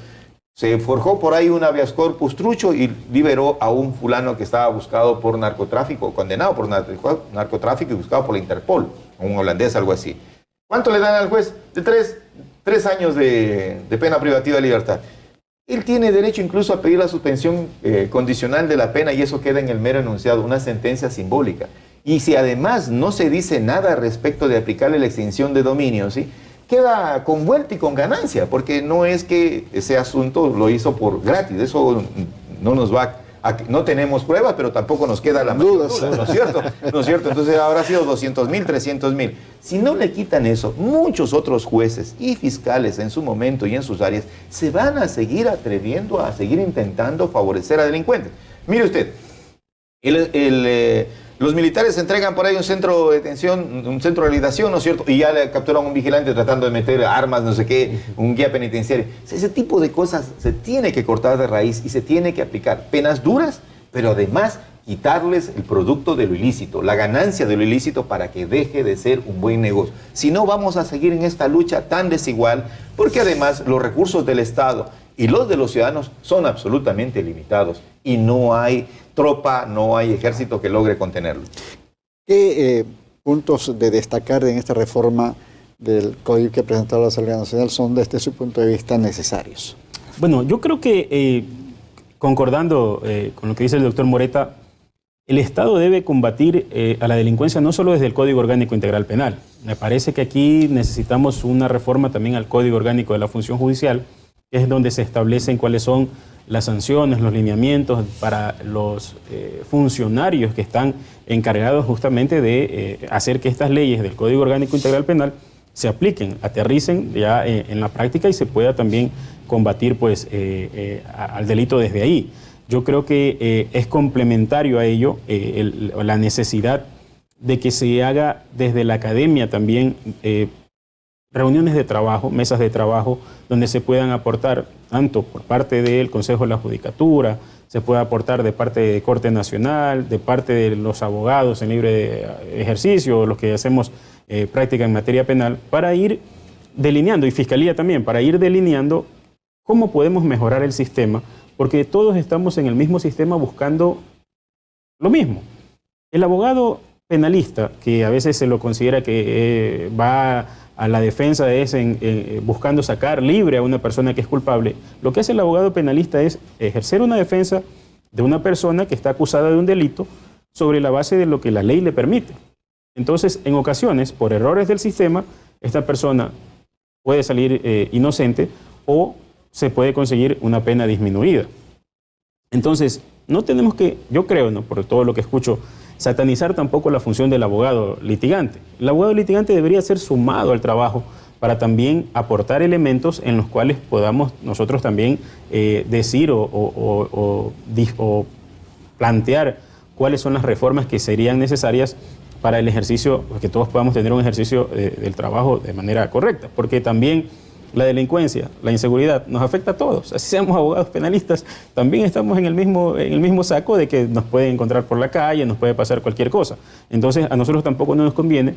Se forjó por ahí un habeas corpus trucho y liberó a un fulano que estaba buscado por narcotráfico, condenado por narcotráfico y buscado por la Interpol, un holandés, algo así. ¿Cuánto le dan al juez? De 3 años de pena privativa de libertad. Él tiene derecho incluso a pedir la suspensión condicional de la pena y eso queda en el mero enunciado, una sentencia simbólica. Y si además no se dice nada respecto de aplicarle la extinción de dominio, ¿sí?, queda con vuelta y con ganancia, porque no es que ese asunto lo hizo por gratis, eso no nos va no tenemos pruebas, pero tampoco nos queda la mayor duda, ¿no es cierto? ¿No es cierto? Entonces habrá sido 200,000, 300,000. Si no le quitan eso, muchos otros jueces y fiscales en su momento y en sus áreas se van a seguir atreviendo a seguir intentando favorecer a delincuentes. Mire usted, los militares entregan por ahí un centro de detención, un centro de validación, ¿no es cierto? Y ya le capturan a un vigilante tratando de meter armas, no sé qué, un guía penitenciario. Ese tipo de cosas se tiene que cortar de raíz y se tiene que aplicar penas duras, pero además quitarles el producto de lo ilícito, la ganancia de lo ilícito para que deje de ser un buen negocio. Si no, vamos a seguir en esta lucha tan desigual, porque además los recursos del Estado y los de los ciudadanos son absolutamente limitados y no hay tropa, no hay ejército que logre contenerlo. ¿Qué puntos de destacar en esta reforma del código que ha presentado la Asamblea Nacional son desde su punto de vista necesarios? Bueno, yo creo que concordando con lo que dice el doctor Moreta, el Estado debe combatir a la delincuencia no solo desde el Código Orgánico Integral Penal. Me parece que aquí necesitamos una reforma también al Código Orgánico de la Función Judicial, que es donde se establecen cuáles son las sanciones, los lineamientos para los funcionarios que están encargados justamente de hacer que estas leyes del Código Orgánico Integral Penal se apliquen, aterricen ya en la práctica y se pueda también combatir pues, al delito desde ahí. Yo creo que es complementario a ello la necesidad de que se haga desde la academia también reuniones de trabajo, mesas de trabajo, donde se puedan aportar, tanto por parte del Consejo de la Judicatura, se puede aportar de parte de Corte Nacional, de parte de los abogados en libre ejercicio, los que hacemos práctica en materia penal, para ir delineando, y Fiscalía también, para ir delineando cómo podemos mejorar el sistema, porque todos estamos en el mismo sistema buscando lo mismo. El abogado penalista, que a veces se lo considera que va a la defensa buscando sacar libre a una persona que es culpable, lo que hace el abogado penalista es ejercer una defensa de una persona que está acusada de un delito sobre la base de lo que la ley le permite. Entonces, en ocasiones, por errores del sistema, esta persona puede salir inocente o se puede conseguir una pena disminuida. Entonces, no tenemos que, yo creo, ¿no?, por todo lo que escucho, satanizar tampoco la función del abogado litigante. El abogado litigante debería ser sumado al trabajo para también aportar elementos en los cuales podamos nosotros también decir o plantear cuáles son las reformas que serían necesarias para el ejercicio, que todos podamos tener un ejercicio del trabajo de manera correcta, porque también la delincuencia, la inseguridad, nos afecta a todos. Así seamos abogados penalistas, también estamos en el mismo saco de que nos pueden encontrar por la calle, nos puede pasar cualquier cosa. Entonces, a nosotros tampoco no nos conviene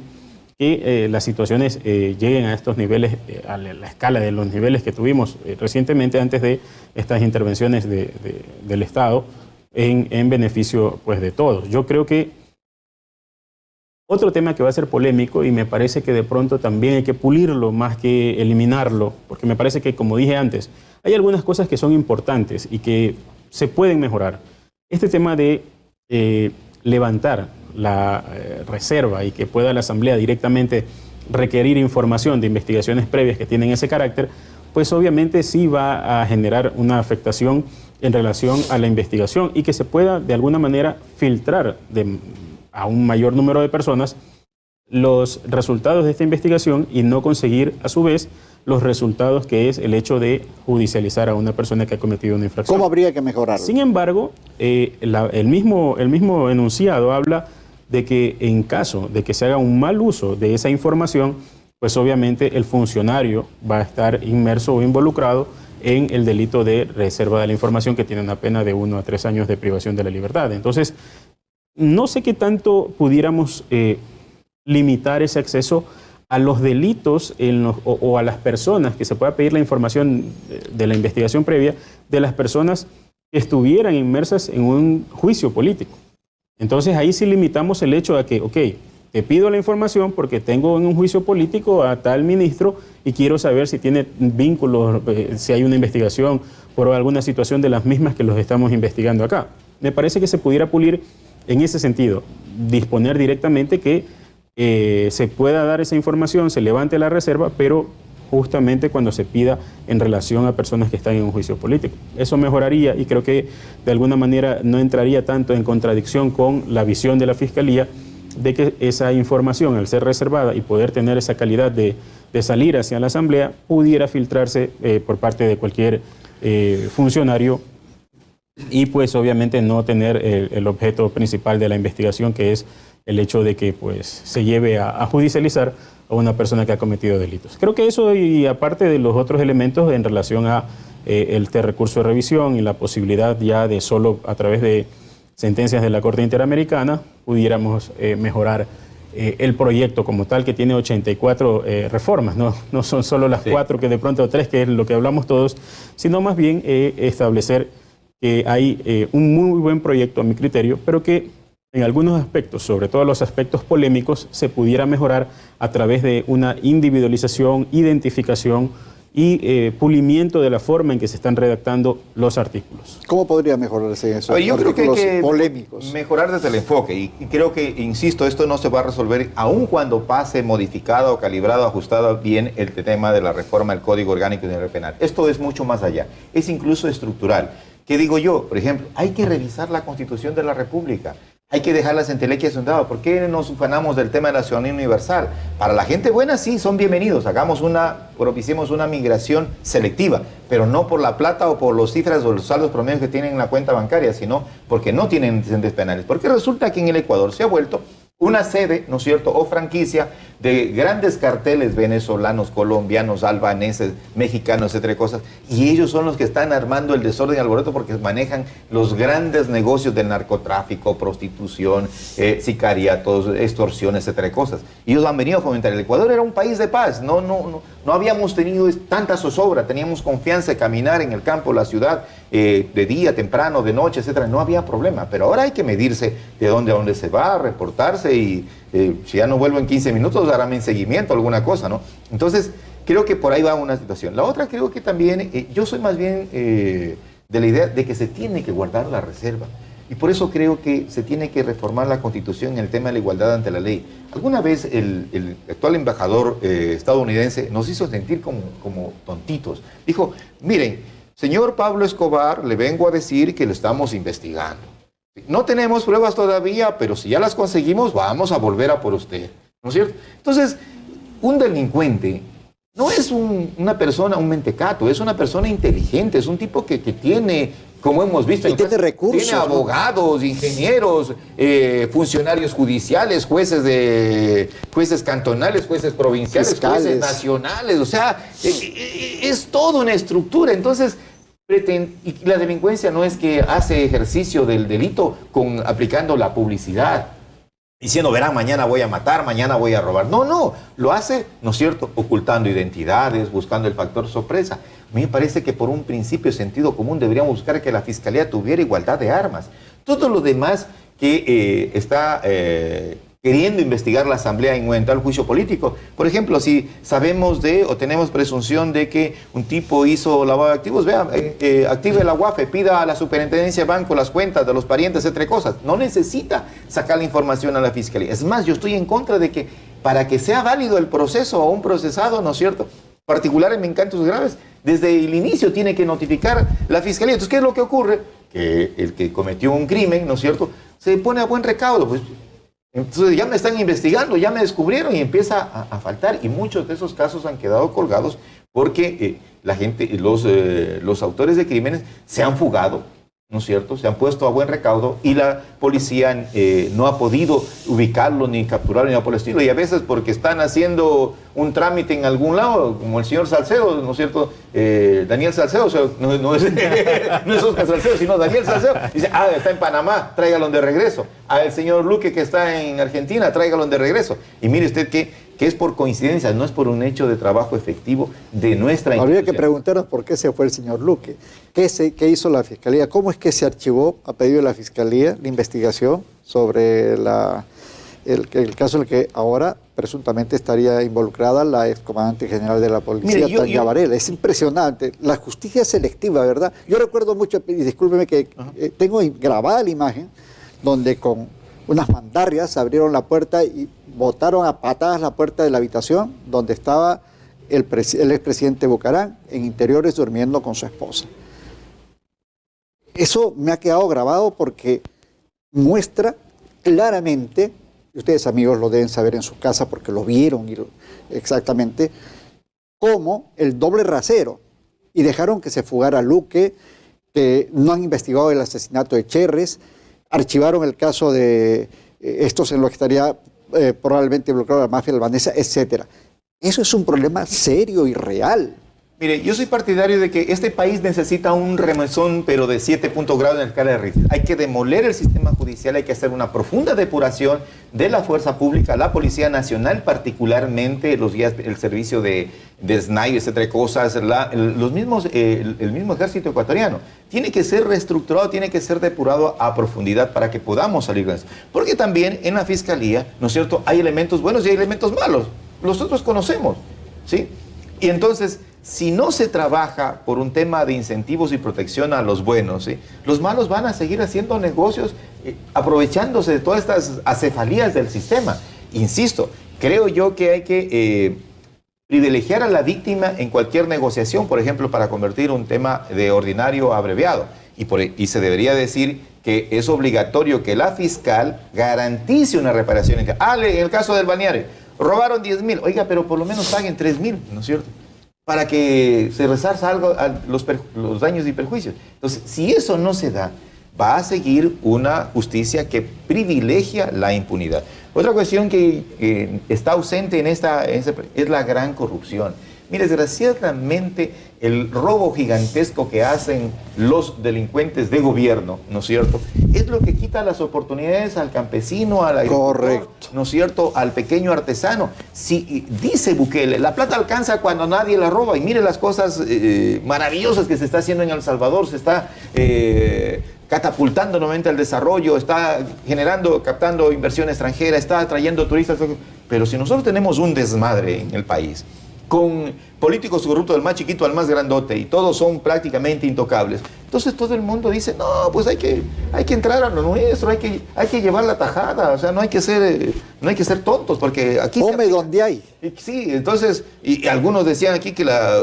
que las situaciones lleguen a estos niveles, a la escala de los niveles que tuvimos recientemente antes de estas intervenciones del Estado en beneficio pues, de todos. Yo creo que otro tema que va a ser polémico y me parece que de pronto también hay que pulirlo más que eliminarlo, porque me parece que, como dije antes, hay algunas cosas que son importantes y que se pueden mejorar. Este tema de levantar la reserva y que pueda la Asamblea directamente requerir información de investigaciones previas que tienen ese carácter, pues obviamente sí va a generar una afectación en relación a la investigación y que se pueda de alguna manera filtrar a un mayor número de personas los resultados de esta investigación y no conseguir a su vez los resultados que es el hecho de judicializar a una persona que ha cometido una infracción. ¿Cómo habría que mejorarlo? Sin embargo, el mismo enunciado habla de que en caso de que se haga un mal uso de esa información, pues obviamente el funcionario va a estar inmerso o involucrado en el delito de reserva de la información, que tiene una pena de 1 a 3 años de privación de la libertad. Entonces, no sé qué tanto pudiéramos limitar ese acceso a los delitos o a las personas, que se pueda pedir la información de la investigación previa de las personas que estuvieran inmersas en un juicio político. Entonces ahí sí limitamos el hecho de que, ok, te pido la información porque tengo en un juicio político a tal ministro y quiero saber si tiene vínculos, si hay una investigación por alguna situación de las mismas que los estamos investigando acá. Me parece que se pudiera pulir en ese sentido, disponer directamente que se pueda dar esa información, se levante la reserva, pero justamente cuando se pida en relación a personas que están en un juicio político. Eso mejoraría y creo que de alguna manera no entraría tanto en contradicción con la visión de la Fiscalía de que esa información, al ser reservada y poder tener esa calidad de salir hacia la Asamblea, pudiera filtrarse por parte de cualquier funcionario y pues obviamente no tener el objeto principal de la investigación, que es el hecho de que pues se lleve a judicializar a una persona que ha cometido delitos. Creo que eso, y aparte de los otros elementos en relación a el recurso de revisión y la posibilidad ya de solo a través de sentencias de la Corte Interamericana pudiéramos mejorar el proyecto como tal, que tiene 84 reformas, no son solo las 4 que de pronto 3, que es lo que hablamos todos, sino más bien establecer que hay un muy buen proyecto a mi criterio, pero que en algunos aspectos, sobre todo los aspectos polémicos, se pudiera mejorar a través de una individualización, identificación y pulimiento de la forma en que se están redactando los artículos. ¿Cómo podría mejorarse eso? Yo creo que hay que polémicos. mejorar desde el enfoque y creo que, insisto, esto no se va a resolver aun cuando pase modificado, calibrado, ajustado bien el tema de la reforma del Código Orgánico Integral Penal. Esto es mucho más allá, es incluso estructural. ¿Qué digo yo? Por ejemplo, hay que revisar la Constitución de la República. Hay que dejar las entelequias a un lado. ¿Por qué nos ufanamos del tema de la ciudadanía universal? Para la gente buena, sí, son bienvenidos. Propiciemos una migración selectiva, pero no por la plata o por los cifras o los saldos promedios que tienen en la cuenta bancaria, sino porque no tienen antecedentes penales. Porque resulta que en el Ecuador se ha vuelto una sede, ¿no es cierto?, o franquicia de grandes carteles venezolanos, colombianos, albaneses, mexicanos, etcétera, cosas, y ellos son los que están armando el desorden y alboroto porque manejan los grandes negocios del narcotráfico, prostitución, sicariatos, extorsiones, etcétera, cosas. Y ellos han venido a fomentar. El Ecuador era un país de paz, no habíamos tenido tanta zozobra, teníamos confianza de caminar en el campo, la ciudad, de día, temprano, de noche, etcétera, no había problema, pero ahora hay que medirse de dónde a dónde se va, reportarse y si ya no vuelvo en 15 minutos, darme en seguimiento, alguna cosa, ¿no? Entonces, creo que por ahí va una situación. La otra, creo que también, yo soy más bien de la idea de que se tiene que guardar la reserva. Y por eso creo que se tiene que reformar la Constitución en el tema de la igualdad ante la ley. Alguna vez el actual embajador estadounidense nos hizo sentir como tontitos. Dijo, miren, señor Pablo Escobar, le vengo a decir que lo estamos investigando. No tenemos pruebas todavía, pero si ya las conseguimos, vamos a volver a por usted. ¿No es cierto? Entonces, un delincuente no es una persona, un mentecato, es una persona inteligente, es un tipo que tiene, como hemos visto, y tiene recursos, tiene abogados, ingenieros, funcionarios judiciales, jueces cantonales, jueces provinciales, fiscales, jueces nacionales, o sea, es toda una estructura. Entonces, y la delincuencia no es que hace ejercicio del delito aplicando la publicidad, diciendo, verán, mañana voy a matar, mañana voy a robar. No, lo hace, ¿no es cierto?, ocultando identidades, buscando el factor sorpresa. A mí me parece que por un principio de sentido común deberíamos buscar que la Fiscalía tuviera igualdad de armas. Todo lo demás que está queriendo investigar la Asamblea en un eventual juicio político. Por ejemplo, si sabemos o tenemos presunción de que un tipo hizo lavado de activos, vea, active la UAFE, pida a la Superintendencia de Banco las cuentas de los parientes, entre cosas. No necesita sacar la información a la Fiscalía. Es más, yo estoy en contra de que para que sea válido el proceso o un procesado, ¿no es cierto?, particularmente en casos graves, desde el inicio tiene que notificar la fiscalía. Entonces, ¿qué es lo que ocurre? Que el que cometió un crimen, ¿no es cierto?, se pone a buen recaudo, pues. Entonces ya me están investigando, ya me descubrieron y empieza a faltar. Y muchos de esos casos han quedado colgados porque la gente, los autores de crímenes se han fugado, ¿no es cierto? Se han puesto a buen recaudo y la policía no ha podido ubicarlo ni capturarlo ni nada por el estilo. Y a veces porque están haciendo un trámite en algún lado, como el señor Salcedo, ¿no es cierto? Daniel Salcedo, o sea, no es Oscar Salcedo, sino Daniel Salcedo. Dice, está en Panamá, tráigalo de regreso. El señor Luque que está en Argentina, tráigalo de regreso. Y mire usted que es por coincidencia, no es por un hecho de trabajo efectivo de nuestra institución. Habría que preguntarnos por qué se fue el señor Luque. ¿Qué hizo la Fiscalía? ¿Cómo es que se archivó a pedido de la Fiscalía la investigación sobre el caso en el que ahora presuntamente estaría involucrada la excomandante general de la policía, Tania Varela? Es impresionante. La justicia selectiva, ¿verdad? Yo recuerdo mucho, y discúlpeme que tengo grabada la imagen, donde con unas mandarrias abrieron la puerta y botaron a patadas la puerta de la habitación donde estaba el expresidente Bucarán en interiores durmiendo con su esposa. Eso me ha quedado grabado porque muestra claramente, y ustedes amigos lo deben saber en su casa porque lo vieron exactamente, como el doble rasero. Y dejaron que se fugara Luque, que no han investigado el asesinato de Cherres, archivaron el caso de estos en lo que estaría probablemente involucrado la mafia albanesa, etc. Eso es un problema serio y real. Mire, yo soy partidario de que este país necesita un remesón, pero de 7 grados en la escala de Richter. Hay que demoler el sistema judicial, hay que hacer una profunda depuración de la fuerza pública, la Policía Nacional, particularmente los guías, el servicio de SNAI, etcétera, cosas, el mismo ejército ecuatoriano. Tiene que ser reestructurado, tiene que ser depurado a profundidad para que podamos salir de eso. Porque también en la Fiscalía, ¿no es cierto?, hay elementos buenos y hay elementos malos. Nosotros conocemos, ¿sí? Y entonces, si no se trabaja por un tema de incentivos y protección a los buenos, ¿sí?, los malos van a seguir haciendo negocios aprovechándose de todas estas acefalías del sistema. Insisto, creo yo que hay que privilegiar a la víctima en cualquier negociación, por ejemplo, para convertir un tema de ordinario a abreviado. Y se debería decir que es obligatorio que la fiscal garantice una reparación. En el caso del balneario, robaron 10.000, oiga, pero por lo menos paguen 3.000, ¿no es cierto?, para que se resarza algo a los daños y perjuicios. Entonces, si eso no se da, va a seguir una justicia que privilegia la impunidad. Otra cuestión que está ausente es la gran corrupción. Mire, desgraciadamente, el robo gigantesco que hacen los delincuentes de gobierno, ¿no es cierto?, es lo que quita las oportunidades al campesino, al agricultor, correcto, ¿no es cierto?, al pequeño artesano. Si dice Bukele, la plata alcanza cuando nadie la roba, y mire las cosas maravillosas que se está haciendo en El Salvador, se está catapultando nuevamente al desarrollo, está captando inversión extranjera, está atrayendo turistas. Pero si nosotros tenemos un desmadre en el país, con políticos corruptos del más chiquito al más grandote, y todos son prácticamente intocables, entonces todo el mundo dice, no, pues hay que entrar a lo nuestro, hay que llevar la tajada, o sea, no hay que ser tontos, porque aquí... Come donde hay. Sí, entonces, y algunos decían aquí que la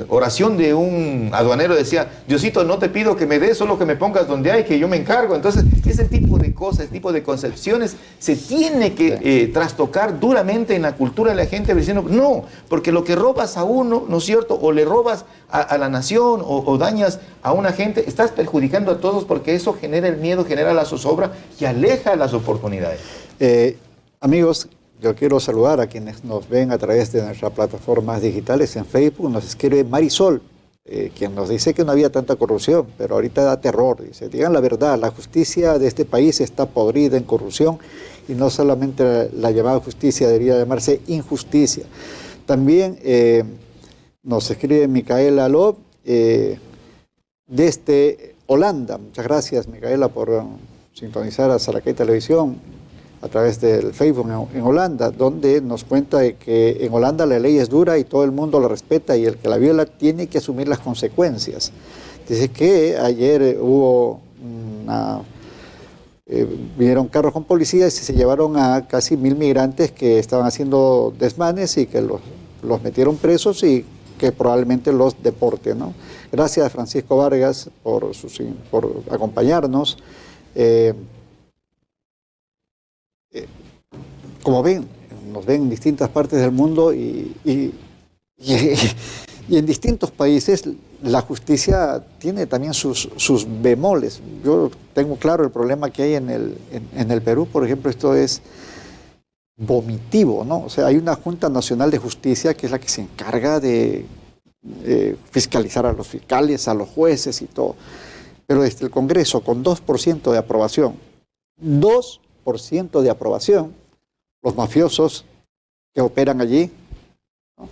oración de un aduanero decía, Diosito, no te pido que me des, solo que me pongas donde hay, que yo me encargo. Entonces, ese tipo de cosas, ese tipo de concepciones se tiene que trastocar duramente en la cultura de la gente, diciendo, no, porque lo que robas a uno, ¿no es cierto?, o le robas a la nación, o dañas a una gente, estás perjudicando a todos, porque eso genera el miedo, genera la zozobra y aleja las oportunidades. Amigos, yo quiero saludar a quienes nos ven a través de nuestras plataformas digitales. En Facebook nos escribe Marisol, quien nos dice que no había tanta corrupción, pero ahorita da terror. Dice, digan la verdad, la justicia de este país está podrida en corrupción, y no solamente la llamada justicia, debería llamarse injusticia. También nos escribe Micaela Lob, desde Holanda. Muchas gracias, Micaela, por sintonizar a Salacay Televisión a través del Facebook en Holanda, donde nos cuenta de que en Holanda la ley es dura y todo el mundo la respeta, y el que la viola tiene que asumir las consecuencias. Dice que ayer vinieron carros con policías y se llevaron a casi 1.000 migrantes que estaban haciendo desmanes, y que los metieron presos, y que probablemente los deporte, ¿no? Gracias a Francisco Vargas por acompañarnos. Como ven, nos ven en distintas partes del mundo y en distintos países la justicia tiene también sus bemoles. Yo tengo claro el problema que hay en el Perú, por ejemplo, esto es vomitivo, ¿no? O sea, hay una Junta Nacional de Justicia que es la que se encarga de fiscalizar a los fiscales, a los jueces y todo. Pero desde el Congreso, con 2% de aprobación, 2% de aprobación, los mafiosos que operan allí, ¿no?,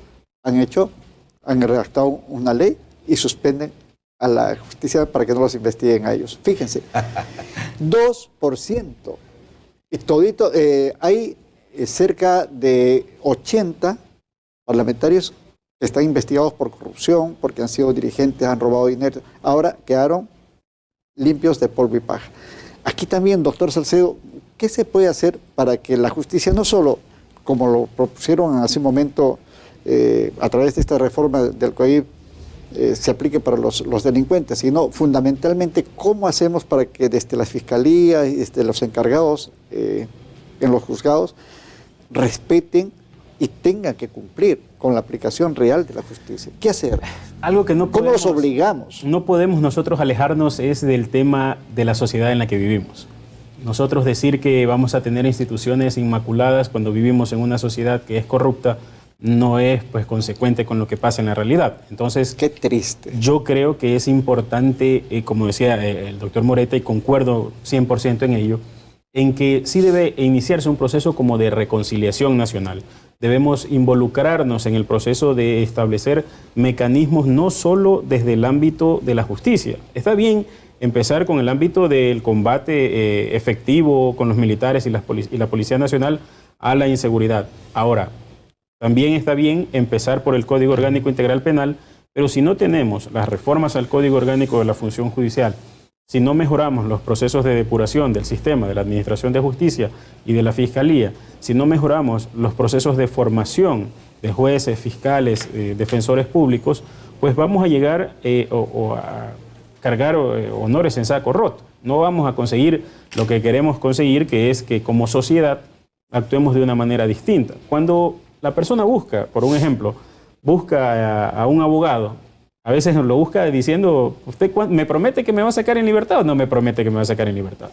han redactado una ley y suspenden a la justicia para que no los investiguen a ellos. Fíjense, 2%. Y todito, hay cerca de 80 parlamentarios que están investigados por corrupción, porque han sido dirigentes, han robado dinero. Ahora quedaron limpios de polvo y paja. Aquí también, doctor Salcedo, ¿qué se puede hacer para que la justicia, no solo como lo propusieron en ese momento a través de esta reforma del COIP, se aplique para los delincuentes, sino fundamentalmente cómo hacemos para que desde la Fiscalía y desde los encargados en los juzgados respeten y tengan que cumplir con la aplicación real de la justicia? ¿Qué hacer? Algo que no ¿Cómo podemos, los obligamos? No podemos nosotros alejarnos es del tema de la sociedad en la que vivimos. Nosotros decir que vamos a tener instituciones inmaculadas cuando vivimos en una sociedad que es corrupta no es pues consecuente con lo que pasa en la realidad. Entonces, qué triste. Yo creo que es importante, como decía el doctor Moreta, y concuerdo 100% en ello, en que sí debe iniciarse un proceso como de reconciliación nacional. Debemos involucrarnos en el proceso de establecer mecanismos no solo desde el ámbito de la justicia. Está bien empezar con el ámbito del combate efectivo con los militares y la Policía Nacional a la inseguridad. Ahora, también está bien empezar por el Código Orgánico Integral Penal, pero si no tenemos las reformas al Código Orgánico de la Función Judicial, si no mejoramos los procesos de depuración del sistema, de la Administración de Justicia y de la Fiscalía, si no mejoramos los procesos de formación de jueces, fiscales, defensores públicos, pues vamos a llegar a cargar honores en saco roto. No vamos a conseguir lo que queremos conseguir, que es que como sociedad actuemos de una manera distinta. Cuando la persona busca, por un ejemplo, busca a un abogado, a veces lo busca diciendo, ¿usted me promete que me va a sacar en libertad o no me promete que me va a sacar en libertad?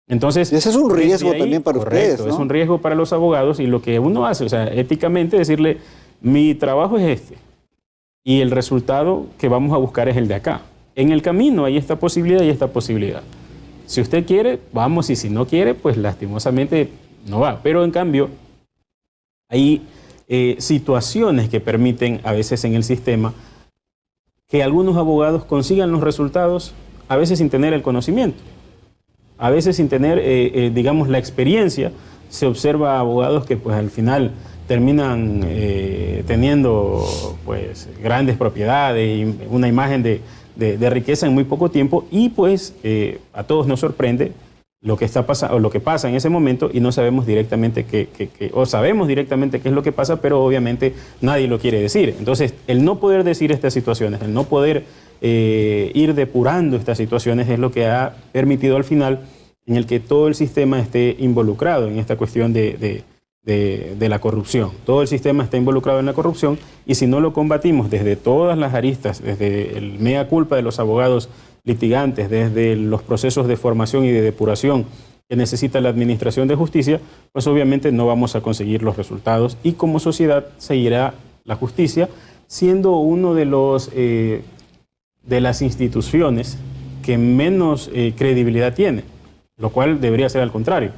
Entonces, ese es un riesgo también para ustedes, ¿no? Es un riesgo para los abogados y lo que uno hace, o sea, éticamente decirle, mi trabajo es este y el resultado que vamos a buscar es el de acá. En el camino hay esta posibilidad y esta posibilidad. Si usted quiere, vamos, y si no quiere, pues lastimosamente no va. Pero en cambio, hay situaciones que permiten a veces en el sistema que algunos abogados consigan los resultados, a veces sin tener el conocimiento, a veces sin tener, digamos, la experiencia. Se observa abogados que pues al final terminan teniendo pues grandes propiedades y una imagen de riqueza en muy poco tiempo y pues a todos nos sorprende lo que está pasando o lo que pasa en ese momento y no sabemos directamente o sabemos directamente qué es lo que pasa, pero obviamente nadie lo quiere decir. Entonces, el no poder decir estas situaciones, el no poder ir depurando estas situaciones es lo que ha permitido al final en el que todo el sistema esté involucrado en esta cuestión de la corrupción. Todo el sistema está involucrado en la corrupción y si no lo combatimos desde todas las aristas, desde el mea culpa de los abogados litigantes, desde los procesos de formación y de depuración que necesita la Administración de Justicia, pues obviamente no vamos a conseguir los resultados y como sociedad seguirá la justicia siendo uno de las instituciones que menos credibilidad tiene, lo cual debería ser al contrario.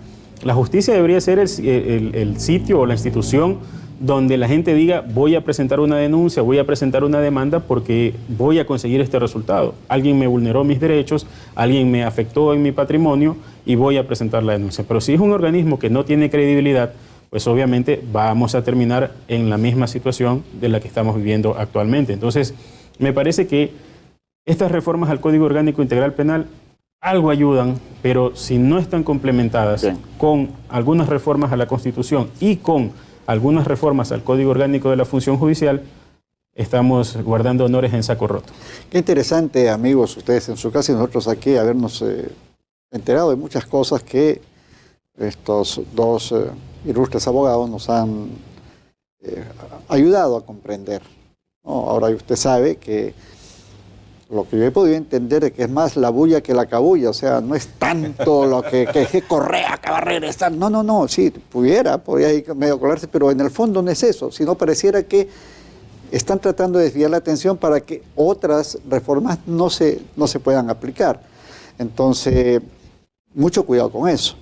La justicia debería ser el sitio o la institución donde la gente diga voy a presentar una denuncia, voy a presentar una demanda porque voy a conseguir este resultado. Alguien me vulneró mis derechos, alguien me afectó en mi patrimonio y voy a presentar la denuncia. Pero si es un organismo que no tiene credibilidad, pues obviamente vamos a terminar en la misma situación de la que estamos viviendo actualmente. Entonces, me parece que estas reformas al Código Orgánico Integral Penal algo ayudan, pero si no están complementadas con algunas reformas a la Constitución y con algunas reformas al Código Orgánico de la Función Judicial, estamos guardando honores en saco roto. Qué interesante, amigos, ustedes en su casa y nosotros aquí, habernos enterado de muchas cosas que estos dos ilustres abogados nos han ayudado a comprender, ¿no? Ahora usted sabe que lo que yo he podido entender es que es más la bulla que la cabulla, o sea, no es tanto lo que Correa que va a regresar, no, sí, podría ir medio colarse, pero en el fondo no es eso, sino pareciera que están tratando de desviar la atención para que otras reformas no se puedan aplicar. Entonces, mucho cuidado con eso.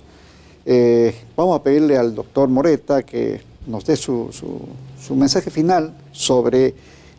Vamos a pedirle al doctor Moreta que nos dé su mensaje final sobre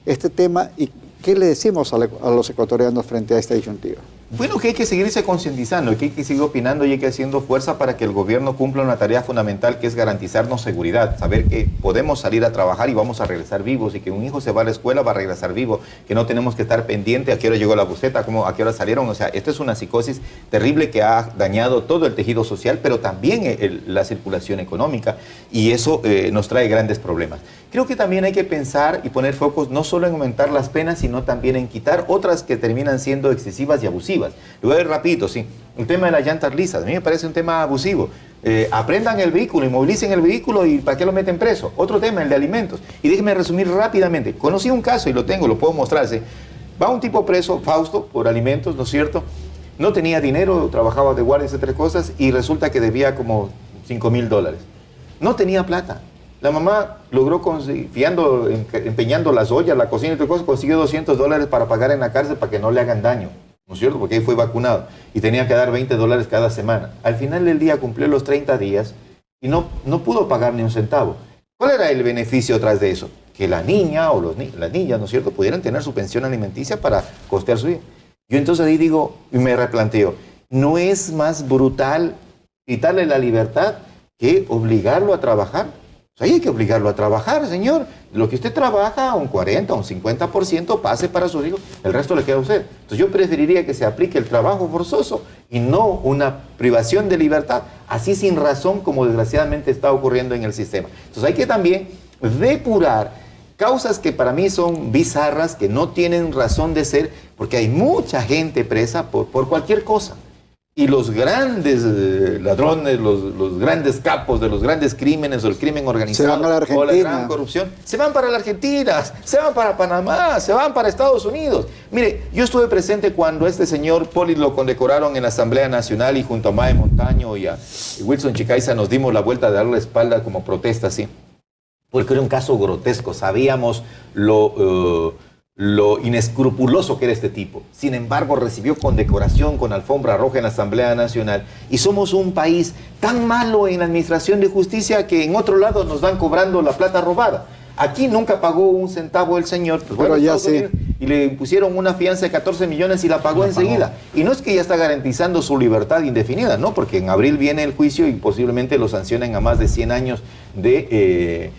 este tema y qué le decimos a los ecuatorianos frente a esta disyuntiva. Bueno, que hay que seguirse concientizando, que hay que seguir opinando y hay que ir haciendo fuerza para que el gobierno cumpla una tarea fundamental que es garantizarnos seguridad, saber que podemos salir a trabajar y vamos a regresar vivos y que un hijo se va a la escuela, va a regresar vivo, que no tenemos que estar pendiente a qué hora llegó la buseta, a qué hora salieron. O sea, esto es una psicosis terrible que ha dañado todo el tejido social, pero también la circulación económica, y eso nos trae grandes problemas. Creo que también hay que pensar y poner focos no solo en aumentar las penas, sino también en quitar otras que terminan siendo excesivas y abusivas. Lo voy a ver rapidito, sí. El tema de las llantas lisas, a mí me parece un tema abusivo. Aprendan el vehículo, inmovilicen el vehículo y ¿para qué lo meten preso? Otro tema, el de alimentos. Y déjenme resumir rápidamente. Conocí un caso y lo tengo, lo puedo mostrarse. Va un tipo preso, Fausto, por alimentos, ¿no es cierto? No tenía dinero, trabajaba de guardia, esas tres cosas, y resulta que debía como $5,000. No tenía plata. La mamá logró, empeñando las ollas, la cocina y otras cosas, consiguió $200 para pagar en la cárcel para que no le hagan daño, ¿no es cierto? Porque ahí fue vacunado y tenía que dar $20 cada semana. Al final del día cumplió los 30 días y no pudo pagar ni un centavo. ¿Cuál era el beneficio tras de eso? Que la niña o las niñas, ¿no es cierto?, pudieran tener su pensión alimenticia para costear su vida. Yo entonces ahí digo y me replanteo, ¿no es más brutal quitarle la libertad que obligarlo a trabajar? Ahí hay que obligarlo a trabajar, señor. Lo que usted trabaja, un 40, un 50% pase para sus hijos, el resto le queda a usted. Entonces yo preferiría que se aplique el trabajo forzoso y no una privación de libertad, así sin razón como desgraciadamente está ocurriendo en el sistema. Entonces hay que también depurar causas que para mí son bizarras, que no tienen razón de ser, porque hay mucha gente presa por cualquier cosa. Y los grandes ladrones, los grandes capos de los grandes crímenes o el crimen organizado se van a la Argentina, o la gran corrupción, se van para la Argentina, se van para Panamá, se van para Estados Unidos. Mire, yo estuve presente cuando este señor Poli lo condecoraron en la Asamblea Nacional y junto a Mae Montaño y Wilson Chicaiza nos dimos la vuelta de darle la espalda como protesta, ¿sí? Porque era un caso grotesco, sabíamos lo inescrupuloso que era este tipo. Sin embargo, recibió condecoración con alfombra roja en la Asamblea Nacional. Y somos un país tan malo en la administración de justicia que en otro lado nos van cobrando la plata robada. Aquí nunca pagó un centavo el señor, pues bueno, ya sí. Y le impusieron una fianza de 14 millones y la pagó enseguida. Y no es que ya está garantizando su libertad indefinida, ¿no? Porque en abril viene el juicio y posiblemente lo sancionen a más de 100 años de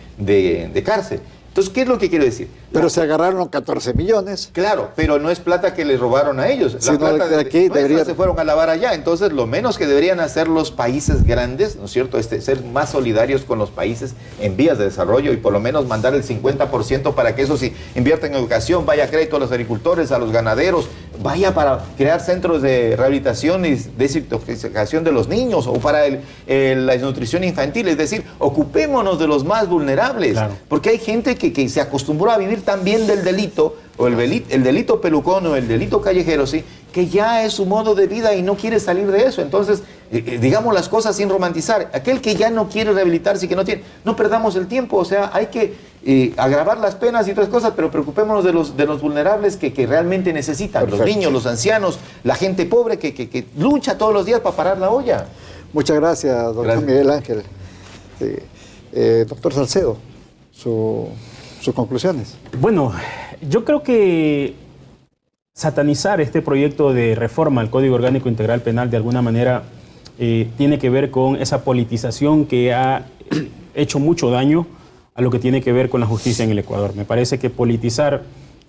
cárcel. Entonces, ¿qué es lo que quiero decir? Pero se agarraron 14 millones. Claro, pero no es plata que le robaron a ellos. La plata de aquí debería... se fueron a lavar allá. Entonces, lo menos que deberían hacer los países grandes, ¿no es cierto?, ser más solidarios con los países en vías de desarrollo y por lo menos mandar el 50% para que eso sí invierta en educación, vaya crédito a los agricultores, a los ganaderos, vaya para crear centros de rehabilitación y desintoxicación de los niños o para la desnutrición infantil. Es decir, ocupémonos de los más vulnerables. Claro. Porque hay gente que se acostumbró a vivir también del delito, o el delito pelucón o el delito callejero, ¿sí?, que ya es su modo de vida y no quiere salir de eso. Entonces, digamos las cosas sin romantizar. Aquel que ya no quiere rehabilitarse y que no perdamos el tiempo. O sea, hay que agravar las penas y otras cosas, pero preocupémonos de los vulnerables que realmente necesitan. Perfecto. Los niños, los ancianos, la gente pobre que lucha todos los días para parar la olla. Muchas gracias, doctor Miguel Ángel. Doctor Salcedo, sus conclusiones. Bueno, yo creo que satanizar este proyecto de reforma al Código Orgánico Integral Penal de alguna manera tiene que ver con esa politización que ha hecho mucho daño a lo que tiene que ver con la justicia en el Ecuador. Me parece que politizar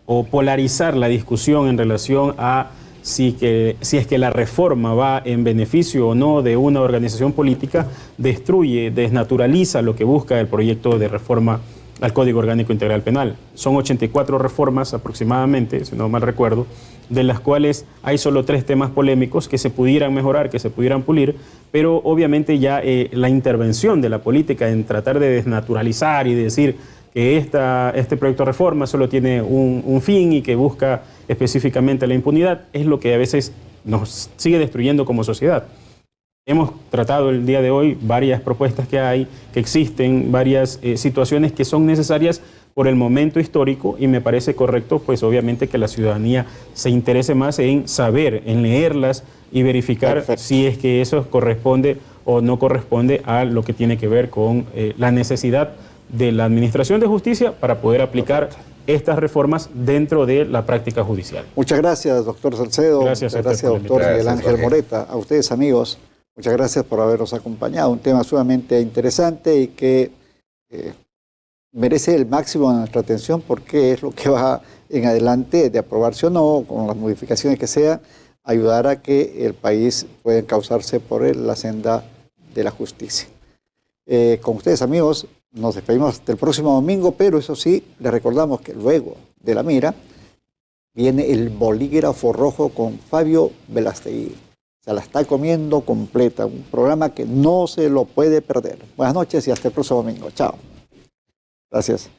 o polarizar la discusión en relación a si es que la reforma va en beneficio o no de una organización política, destruye, desnaturaliza lo que busca el proyecto de reforma al Código Orgánico Integral Penal. Son 84 reformas aproximadamente, si no mal recuerdo, de las cuales hay solo 3 temas polémicos que se pudieran mejorar, que se pudieran pulir, pero obviamente ya la intervención de la política en tratar de desnaturalizar y de decir que este proyecto de reforma solo tiene un fin y que busca específicamente la impunidad, es lo que a veces nos sigue destruyendo como sociedad. Hemos tratado el día de hoy varias propuestas que hay, que existen, varias situaciones que son necesarias por el momento histórico, y me parece correcto, pues obviamente, que la ciudadanía se interese más en saber, en leerlas y verificar Perfecto. si es que eso corresponde o no corresponde a lo que tiene que ver con la necesidad de la Administración de Justicia para poder aplicar estas reformas dentro de la práctica judicial. Muchas gracias, doctor Salcedo. Gracias a Muchas usted por la gracias, doctor Miguel invitación. Ángel Gracias, Moreta. A ustedes, amigos, muchas gracias por habernos acompañado. Un tema sumamente interesante y que merece el máximo de nuestra atención, porque es lo que va en adelante, de aprobarse o no, con las modificaciones que sea, ayudar a que el país pueda encauzarse por la senda de la justicia. Con ustedes, amigos, nos despedimos hasta el próximo domingo, pero eso sí, les recordamos que luego de La Mira viene el Bolígrafo Rojo con Fabio Velastegui. Se la está comiendo completa, un programa que no se lo puede perder. Buenas noches y hasta el próximo domingo. Chao. Gracias.